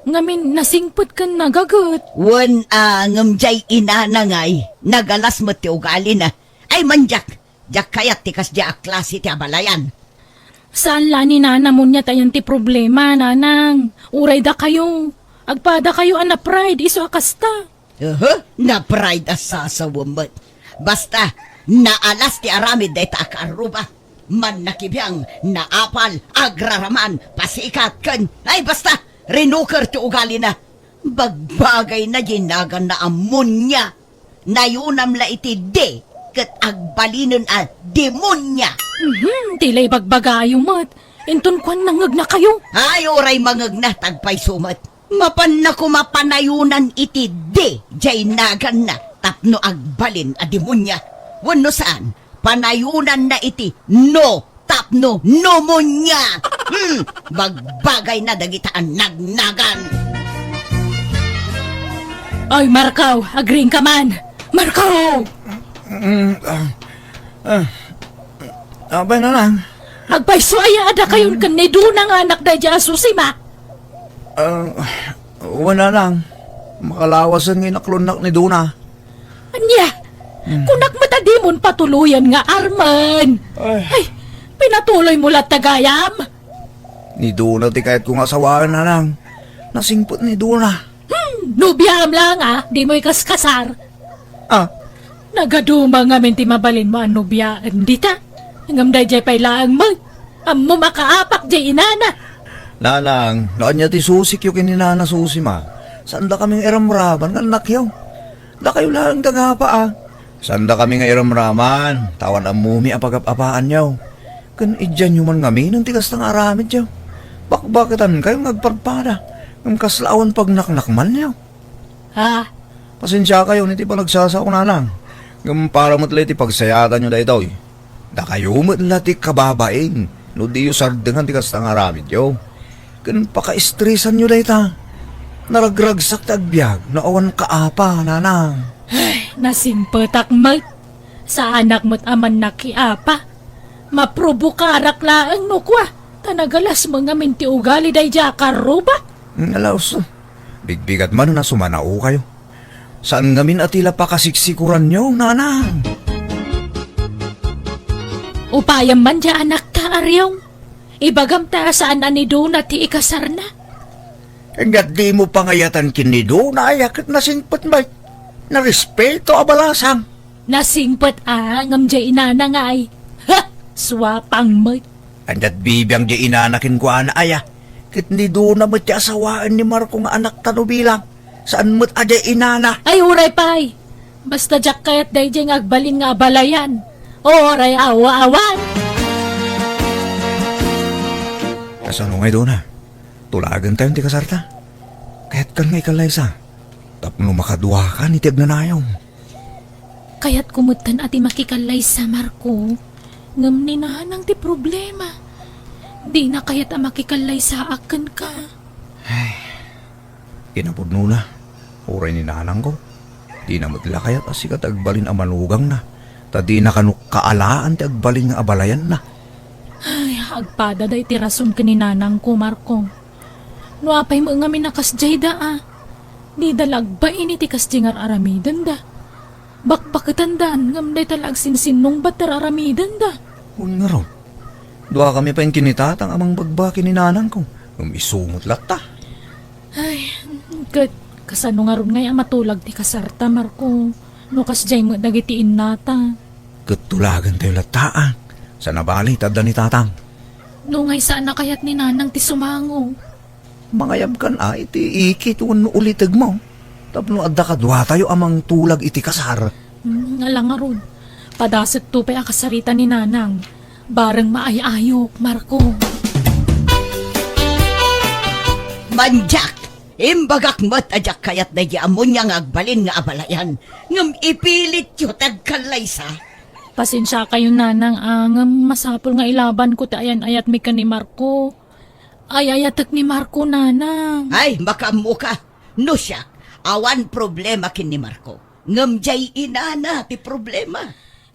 Ngamin nasingput kan nagagot. Wan ngamjay inanangay, nagalas mo ti ugali na. Ay manjak, jak kayat ti kas ak klase ti abalayan. Saan la ni nana mo niya tayon ti problema, nanang? Uray da kayo. Agpada kayo ana pride, iso akasta. Na pride as sasawamot. Basta, naalas ti aramid day ta akaruba. Man nakibiyang, naapal, agraraman, pasikat kan. Ay basta, rinuker ti ugali na. Bagbagay na ginagan na amunya. Nayunam la iti de, kat agbalinin a demonya. Tilay bagbagayo mat. Inton kwan nangag na kayo. Ay oray mangag na tagpay sumat. Mapan na kumapanayunan iti de, jay nagan na, tapno agbalin a demonya. Wano saan, panayunan na iti no, tapno nomonya. Bagbagay na dagitaan nagnagan. Ay, Marco, agreeing ka man. Marco! Abay na lang. Agpayswaya ada kayon kan ni Dunang anak da dya susima. Wala lang. Makalawas ang inaklunak ni Duna. Anya, kunak matadimon patuluyan nga Arman. Ay, pinatuloy mo lat tagayam. Ni Duna ti kahit kung asawaan na lang. Nasingpot ni Duna. Nubyam lang di mo ikaskasar. Nagaduma nga ti mabalin mo ang nubyaan dita. Ngamday jay pailaang mag. Ammo makaapak jay inana. Nanang, noon niya ti susik yung kininana susi ma. Saan da kaming iramraman nga nakyaw? Da kayo lang tagapa Saan da kami nga iramraman? Tawan ang mumi apagapapaan niyaw. Kan idyan yung man ngamin ang tigas ng aramid niyaw. Bakbakitan kayo ngagparpada. Ang kaslawan pag naknakman niyaw. Pasensya kayo, niti pa nagsasako na lang. Ngam para mo't ti pagsayatan nyo da ito. Da kayo mo't ti kababaing. No di yung sardengan tigas ng aramid niyaw. Kan paka-estresan nyo da ita. Naragragsak tagbiag na awan kaapa, nanang. Ay, nasimpetak mat. Sa anak mo't aman nakiapa. Maprobukarak laang nukwa. Tanagalas mga minti ugali day dya karuba. Alaos, bigbigat man na sumanao kayo. Saan ngamin atila pakasiksikuran nyo, nanang? Upayam man dya anak ta aryaw. Ibagam ta saan ani Duna ti ikasar na. Hanggat di mo pangayatan kinido na ayakit na singpat ba? Na respeto abalasang. Nasingpat ngam dya inana nga ay. Ha! Swapang mat. Hanggat bibiyang di inanakin ko ana aya. Kit ni do na mati asawaan ni Marco nga anak tanubilang. Saan mo't ada inana? Ay uray pay. Basta jak kayat day dya nga agbalin nga abalayan. Oray awa-awan. Kasano ngay doon na? Tulagan tayong ti kasarta. Kaya't kan ngay kalaysa. Tapno makaduha ka ni tiagnanayaw. Kaya't kumutan ati makikalay sa Marco. Ngam ninahanang ti problema. Di na kaya't makikalay sa akin ka. Kinapudno na. Uray ni nanang ko. Di na matla kaya't asikat agbalin amanugang na. Ta di na kanuk kaalaan ti agbalin nga abalayan na. Ay, agpada day tirason ka ni nanang ko, Marco. No apay mo nga minakasjay da Di dalag ba ini ti kasjingar aramidan da. Bakbakatandaan ngam day talag sinsinong bater aramidan da. Huwag nga raw. Dua kami pa yung kinitatang amang bagbaki ni nanang ko. Umisumot lata. Ay, kasano nga ron ngay matulag ti kasarta, Marco. No kasjay mo dagitiin nata. Katulagan tayo lataan. Sa nabali, tada ni tatang. No ngay saan na kayat ni nanang ti sumango. Mangayab kan iti ikit no ulitag mo. Tapno adda ka duha tayo amang tulag iti kasar. Nga lang nga ron. Padasit tupay akasarita ni nanang. Barang maayayok, Marco. Manjak! Imbagak mat ajak kayat na amon nga agbalin nga abalayan. Ngam ipilit yu tagkalaysa. Pasensya kayo nanang angam masapol nga ilaban ko ti ayan ayat mi ka ni Marco. Ay ayatak ni Marco nanang. Ay, makamuka. No siya, awan problema kin ni Marco. Ngam jay inana ti problema.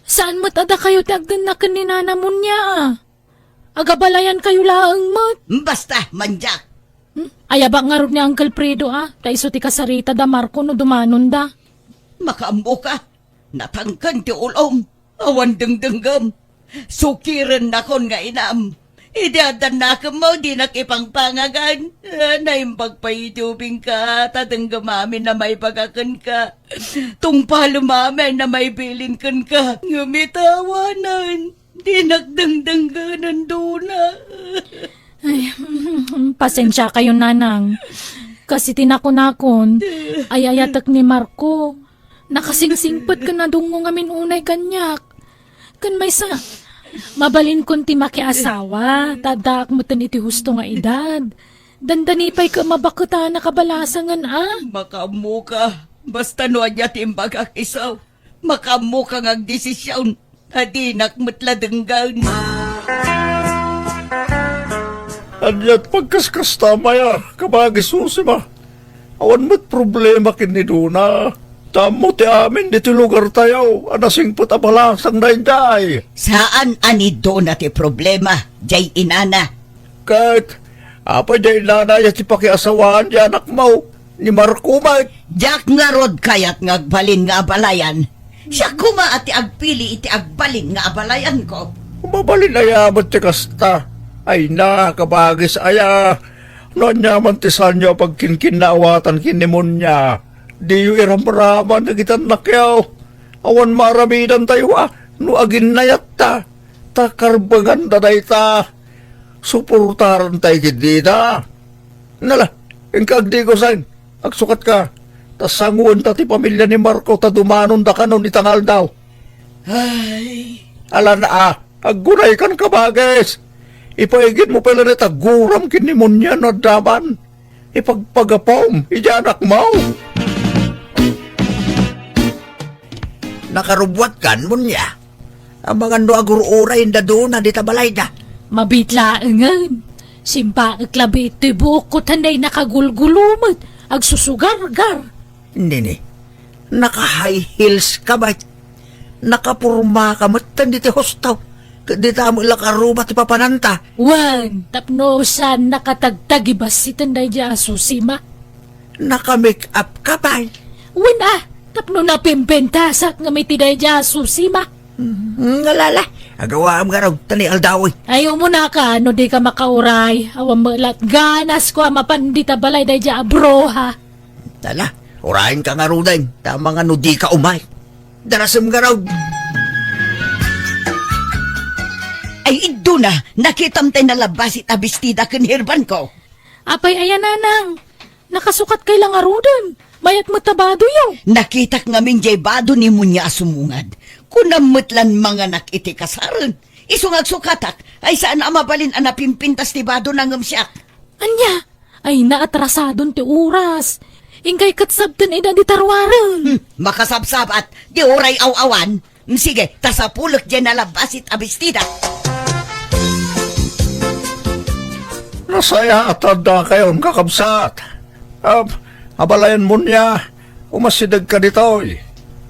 Saan mo tada kayo tagdan na ka ni nana mo niya? Agabalayan kayo laang mat. Basta, manjak. Ayaba nga ron ni Uncle Fredo Taiso ti kasarita da Marco no dumanon da. Makaambo ka. Natangkan ti ulom. Awan dengdenggam. Sukiran na kon nga inam. Idadan na ka mo, di nakipangpangagan. Naim pagpaitubing ka, tatanggam amin na may pagakan ka. Tungpalo mamin na may bilin kan ka. Ngumitawanan, di nagdangdangganan doon na. Pasensya kayo nanang. Kasi tinakon-akon, ay ayatak ni Marco. Nakasingsingpot ka na dungo ngamin unay kanyak. Kan may sa... Mabalin kon ti makiasawa, tadak mo tan iti husto nga edad. Dandanipay ka mabakuta na kabalasangan Makamu ka. Basta no anya timbagak isaw. Makamu ka ng desisyon. Adi nakmatladenggan. Anyat pagkaskas tamaya, kabagi susima. Awan mo't problema kiniduna. Tamo ti amin dito lugar tayo, anasing putabalasang na inday. Saan ani do na ti problema, jay inana? Kahit, apa jay nanay at pakiasawaan di anak mo, ni Marco Mike. Jak nga rod kayat ngagbalin nga abalayan. Siya kuma ati agpili iti agbalin nga abalayan ko. Mabalin na yaman ti kasta. Ay na, kabagis aya. No nyaman ti sanyo pag kinkinawatan kinimon niya. Di yu iramraman na kitan nakyaw. Awan maramidan tayo no agin na yatta. Takarbagan da ta. Suportaran tayo kidita. Nala, ingkagdi ko sain. Agsukat ka. Tasanguan ta ti pamilya ni Marco ta dumanon da kanon itangal daw. Ay, Ala na aggunay kan kabagis. Ipaigin mo pala na taguram kinimunya na daman. Ipagpagapom, iyanak mo. Nakarubwat kan mo niya. Ang mga no agururay na doon na di tabalay na. Mabitlaangan. Simpa aglabi iti buok ko tanday nakagulgulumot. Agsusugar-gar. Hindi. Naka-high heels ka ba? Nakapurma ka matan di ti hostaw. Di tamo ilakarubat ti papananta. Wan, tapno saan nakatagtag ibas si tanday di asusima. Naka-make up ka ba? Wan tapno na pimpentasak nga may tiday di asusima. Ngalala. Agawa ang garaw, tani aldawi. Ayaw mo na ka, no di ka makauray. Awang malat ganas ko mapandita balay day di abroha. Tala, urahin ka nga ruday. Tama nga no di ka umay. Darasam garaw. ay ido na. Nakitam tayo na labasit abistida kinhirban ko. Apay ayan nanang. Nakasukat kay lang arudan. Mayat mo tabado yaw. Nakitak ngamin jay bado ni munya asumungad. Kunamutlan mga nakiti kasaran. Isungag sukatak, ay saan amabalin anapimpintas ti bado ng siyak. Anya, ay naatrasadon ti oras. Ingkay katsabtan ida di tarwaran. Makasabsabat, di oray aw-awan. Sige, tasapulok dyan na labasit abistida. Nasaya at tanda kayon kakabsat. Abalayan mo niya. Umasidag ka dito.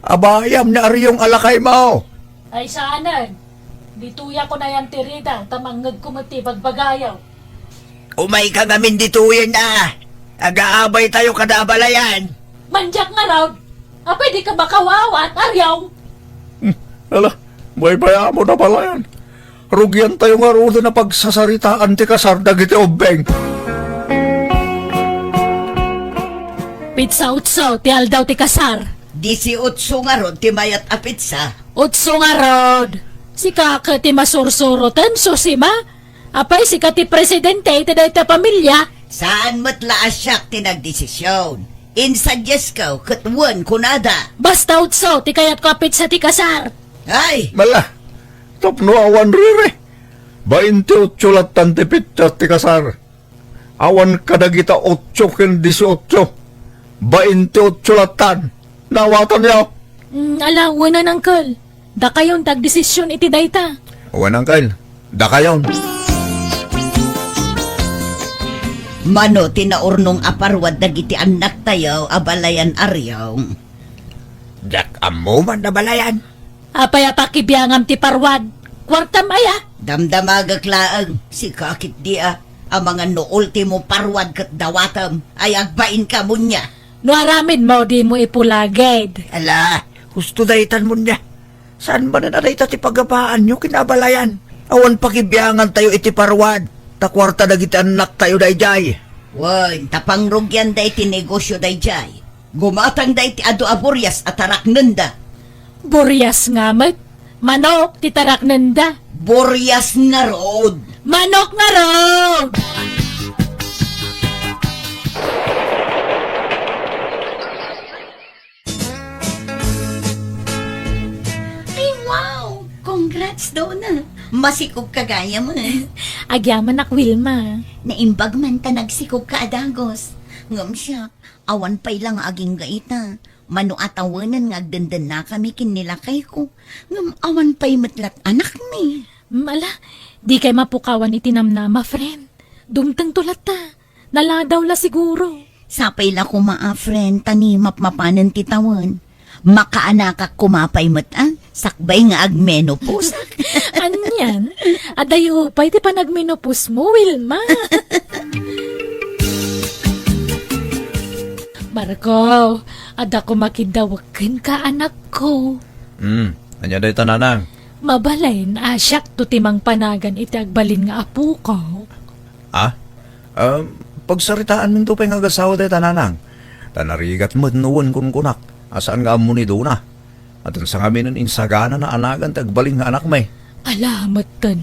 Abayam na ariyong alakay mo. Ay saanan. Dituya ko na yan tirida. Tamangag kumati pagbagayaw. Umay ka ngamin dito yan na. Agaabay tayo kada abalayan. Manjak nga raw. Apay di ka makawawat, aryaw. Ala, bay-baya mo na pala yan. Rugyan tayo nga rudo na pagsasaritaan ti kasardag iti obeng. Pitsa-utso, ti aldaw ti kasar. 18 nga ron, timayat a pizza. Utso nga rod. Si kaka ti masursurotan, susima. Apay si ka ti presidente, iti dahi ta pamilya. Saan matla asyak tinagdesisyon? Insuggest ko, katwan kunada. Basta utso, ti kayat kapit sa ti kasar. Ay, Mala, tapno awan rire. 28 latan ti pitsa ti kasar. Awan kadagita 8 ken 18. 28 latan. Nawatan niya. Alawan na nangkal. Da kayon tagdesisyon iti dayta. Wanang kail. Dakayon. mano tinaurnong aparwad dagiti anak tayo abalayan aryaw. Jak amo man na balayan. Apay apakibiyangam ti parwad. Kwartam aya. Damdamagak laang, si kakit dia, ang mga no ultimo parwad kat dawatam, ay agbain ka mo niya. No aramin mo di mo ipulagid. Ala, gusto daytan mo niya. Saan ba na nadayta ti pagapaan nyo kinabalayan? Awan pakibiyangan tayo iti parwad. Takwarta dagiti anak tayo dayjay. Wan, tapangrugyan day ti negosyo day jay. Gumatang day ti ado aburyas at tarak nanda. Buryas nga mat. Manok titarak nanda. Buryas nga rood. Manok nga raw! Ay, wow! Congrats, Donna. Masikog ka gaya mo. Agyaman nak Wilma. Naimbag man ta nagsikog ka adagos. Ngam siya, awan pa'y lang aging gaita. Mano atawanan nga agdandan na kami kinilakay ko. Ngam awan pa'y matlat anak ni. Mala, di kay mapukawan itinamnama, friend. Dumtang tulat ta. Naladaw la siguro. Sapay la ko friend, tani mapmapanan titawan. Makaanakak kumapay mata, sakbay nga agmenopause. Anyan? Adayo, pa iti pa nagminopus mo, Wilma. Marco, ada ko makidawakin ka anak ko. Anya day tananang. Mabalay na asyak to timang panagan iti agbalin nga apu ko. Pagsaritaan min to pa nga agasawa day tananang. Tanarigat mo't nuwan kun kunak. Asaan nga amo ni Dona? At sa kami nun insagana na anagan tagbaling nga anak may. Alamat tan,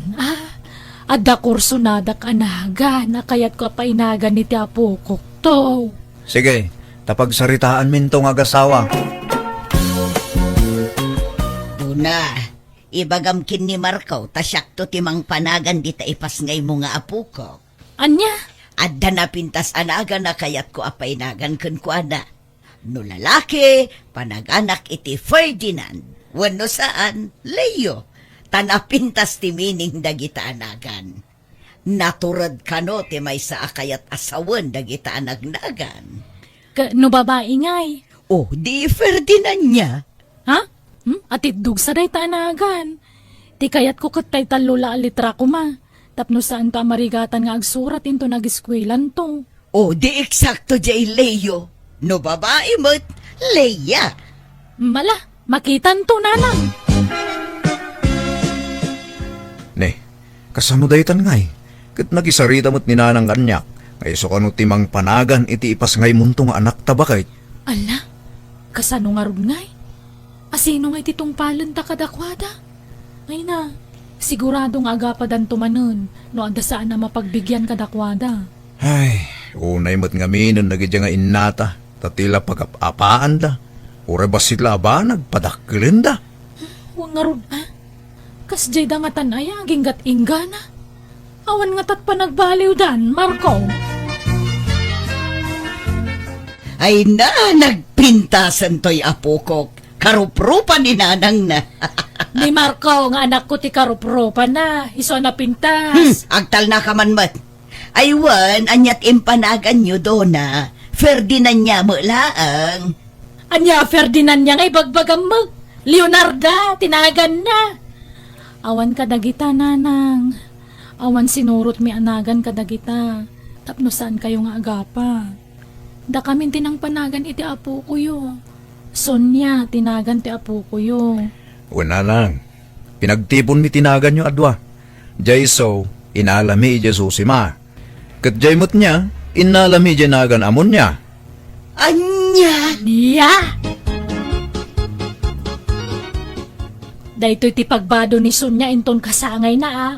Ada kurso nadak anaga na kayat ko pa inagan iti apu ko to. Sige, tapagsaritaan min tong agasawa. Duna, ibagam kin ni Marco, tasyak to timang panagan di ta ipas ngay mo nga apo ko. Anya? Adda na pintas anaga na kayat ko apainagan kun kuana. No lalaki, panaganak iti Ferdinand. Wano saan, Leo. Tanapintas ti mining dagita anagan. Naturad kano ti may sa akayat asawan dagita anagnagan. No babae ngay. Oh, di Ferdinand niya. Ha? Atid dugsa day tanagan. Di kayat ko katay talula alitra ko ma. Tapno saan ta marigatan nga agsurat into nag-eskwelan to. Oh, di eksakto jay Leo. No babae mo't Leia. Mala, makitan to nanang. Ne, kasano daytan ngay. Kat nagisarita mo't ninanang kanyak. Ngay so kano timang panagan iti ipas ngay muntong anak tabakay. Ala, kasano nga rod ngay? Asino ngay titong palon ta kadakwada? Ay na, siguradong agapadan tumanon no anda saan na mapagbigyan kadakwada. Ay, unay mo't ngaminon nagidya nga innata. Tatila pagapapaan da. Ure ba sila ba nagpadakilin da? Huwag nga rod Kas jay da nga tanaya, ginggat ingga na. Awan nga tat pa nagbaliw dan, Marco. Ay na, nagpintasan to'y apo ko. Karuprupan ni nanang na. Ni Marco, nga anak ko ti karupropa na. Iso na pintas. Agtal na kamanmat. Aywan, anyat impanagan nyo, Dona. Ferdinand niya mo laang. Anya, Ferdinand niya ngay bagbagam mo. Leonarda, tinagan na. Awan ka dagita, nanang. Awan sinurot mi anagan ka dagita. Tapno saan kayo nga agapa. Da kami tinang panagan iti apo ko yo. Sonya, tinagan ti apo ko yo. Wala lang. Pinagtipon mi tinagan nyo adwa. Jay so, inalami ija susima. Kat jay mo't niya, inalami ija nagan amon niya. Anya! Niya! Daytoy ti pagbado ni Sonya inton kasangay na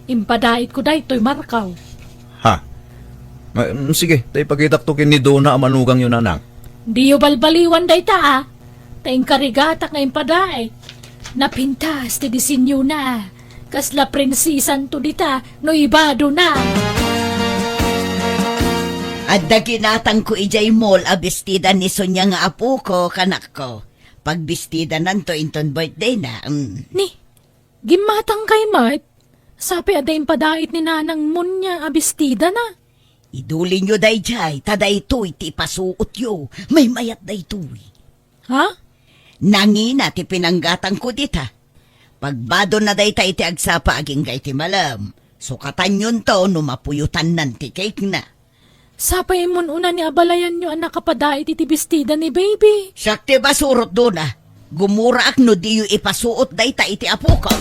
Impadait ko daytoy Markaw. Ha? Sige, tayo pakitaktukin ni Dona amanugang yun anak. Di yo balbaliwan dayta Taing karigatak nga impadait. Napintas ti disinyo na. Kasla prinsisan to dita no ibado na. Adda ginatang ko ijay mall a bestida ni Sonya nga apo ko, kanak ko. Pagbistida nanto inton birthday na. Ni, gimatang kay Mart. Sabi ada impadait ni nanang munya abistida na. Iduli nyo day jay, taday to'y ti pasuot yo. May mayat day to'y. Ha? Nangina ti pinanggatang ko dita. Pagbado na day ta iti agsapa aging kay ti malam. Sukatan yun to no mapuyutan nan ti cake na. Sapay mo una ni abalayan nyo anak kapadait iti bestida ni baby. Siyak ti basurot doon ah. Gumura ak no di yu ipasuot day ta iti apo ko.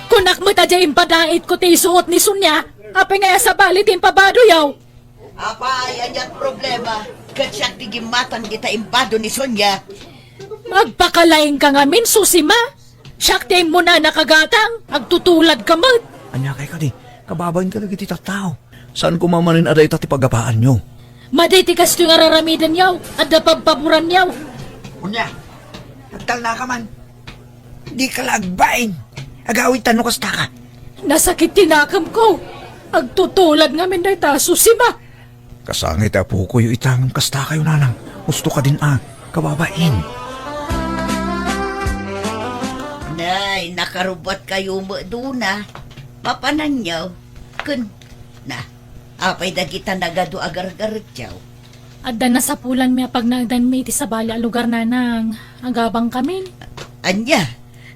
Kunak mo ta dyan padait ko ti suot ni Sunya. Apay nga sa balit yung pabado yaw. Apa, yan yung problema. Katsak ti gimatan kita imbado ni Sonya. Magpakalaing ka nga min, Susima. Siyak mo na nakagatang. Agtutulad ka mat. Anya kay ka di, kababain ka lagi ti tattao. Saan kumamanin aday ta ti pagapaan nyo? Maday ti kasto nga raramidan yaw. At napagpaburan yaw. Unya, nagtal na ka man. Di ka lagbain. Agawin tanong kasta ka. Nasakit tinakam ko. Agtutulad nga min day ta, Susima. Kasangit po ko yung itangam kasta kayo nanang. Gusto ka din kababain. Nay, nakarubot kayo mo doon ah. Papanan nyo. Kun, na, apay da kita nagado agar-agar tiyaw. Adda na sa pulan mi pag nagdan mi iti sa bali a lugar na nang agabang kami. Anya,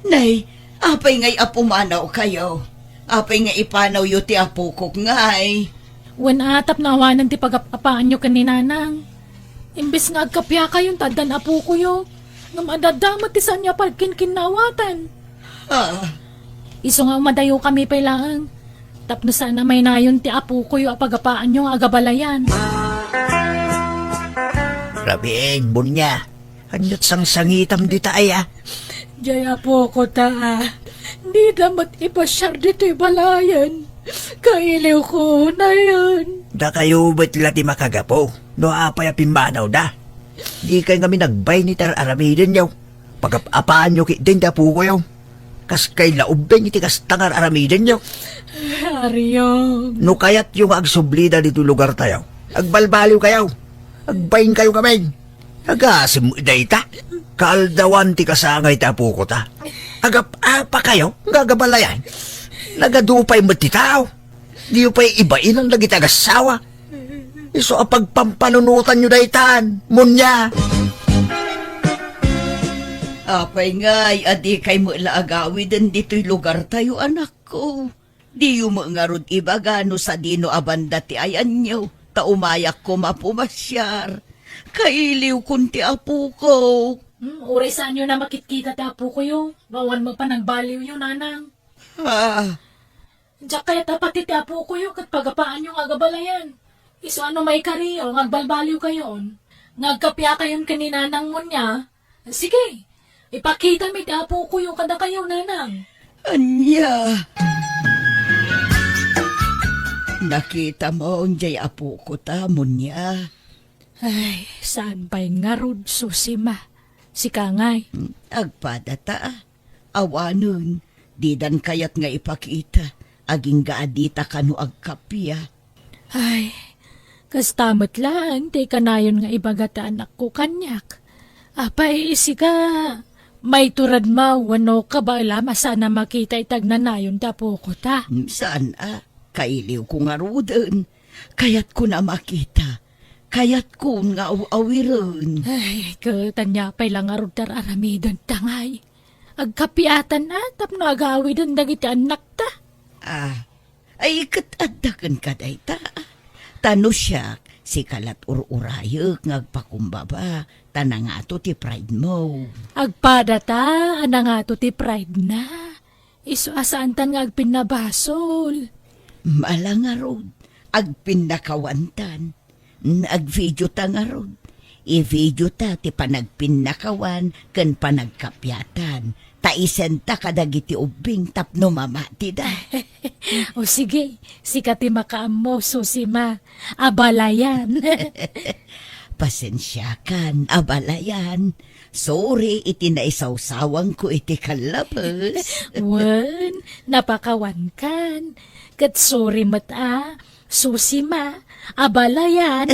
nay, apay ngay apumanaw kayo. Apay nga ipanaw yu ti apukok ngay. Wen atap na awanan ti pagapapaan nyo kaninanang. Imbes nga agkapya kayong tadan apo ko yo. Ngam adadamat ti sanya pagkinkinawatan. Ah, Iso nga umadayo kami pailangan. Tapno sana may nayon ti apo ko yo apagapaan nyo nga agabalayan. Rabing, bunya. Anyat sang sangitam di taaya. Jaya po ko ta. Di damat ipasyar dito'y balayan. Kailiw ko na yan. Da kayo ba't lati makagapo? No apay apimanaw da. Di kayo kami nagbay ni tar aramidin yaw. Pagapapaan nyo din da po ko yaw. Kas kay laubeng iti kas tangar aramidin yaw. Aryong. No kayat yung agsublida dito lugar tayo. Agbalbaliw kayaw. Agbayin kayo kami. Agasim dayta. Kaaldawan ti kasangay ta po ko ta. Agap-apa kayo. Gagabalayan. Nagadupay matitaw. Di yung pa'y ibain ang nagitagasawa. Iso apag pampanunutan nyo daytan. Munya. apay ngay, adi kay mo laagawi din dito'y lugar tayo anak ko. Di yung mga rod ibagano sa dino abanda ti ayan nyo. Taumayak ko mapumasyar. Kailiw kunti apo ko. Uray saan nyo na makitkita ti apo ko yo. Bawan mo pa nagbaliw yun, nanang. Ah, Diyak kaya tapat ti apo ko yo kat pagapaan yung agabalayan. Iso ano may kariyo, ngagbaliw kayon. Ngagkapya kayon kaninanang mo niya. Sige, ipakita mi ti apo ko yung kada kayo, nanang. anya. Nakita mo, jay apo ko tamon niya. Ay, saan pa'y ngarod, Susima? Si Kangay. Agpadata, awanon, didan kayat nga ipakita, aging gaadita kanu agkapya. Ay, kastamat lang, di kanayon nga ibagata anak ko kanyak. Apay, isi ka. May turad mo, wano ka ba lama sana makita itagnanayon tapo ko ta. Saan kailiw ko nga roden, kayat ko na makita, kayat ko nga awiron. Ay, katanya pa'y lang arudar aramidon tangay. Agkapiatan na, tapno agawidon dagiti anak ta. Ay katadakan ka day ta. Tano siya, si kalat ururayok ngagpakumbaba, tanang ato ti pride mo. Agpada ta, anang ato ti pride na. Iso asaan tan nga agpinabasol. Malang arod, agpinakawantan, agvideo ta nga rod. I-video ta ti panagpinakawan ken panagkapyatan. Taisen ta kadagiti ubing tapno mamati da. O sige, sikati makaamo, Susima. Abalayan. Pasensyakan, abalayan. Sorry, iti naisawsawang ko iti kalabas. Wan, napakawan kan. Kat sorry mata, Susima. Abalayan.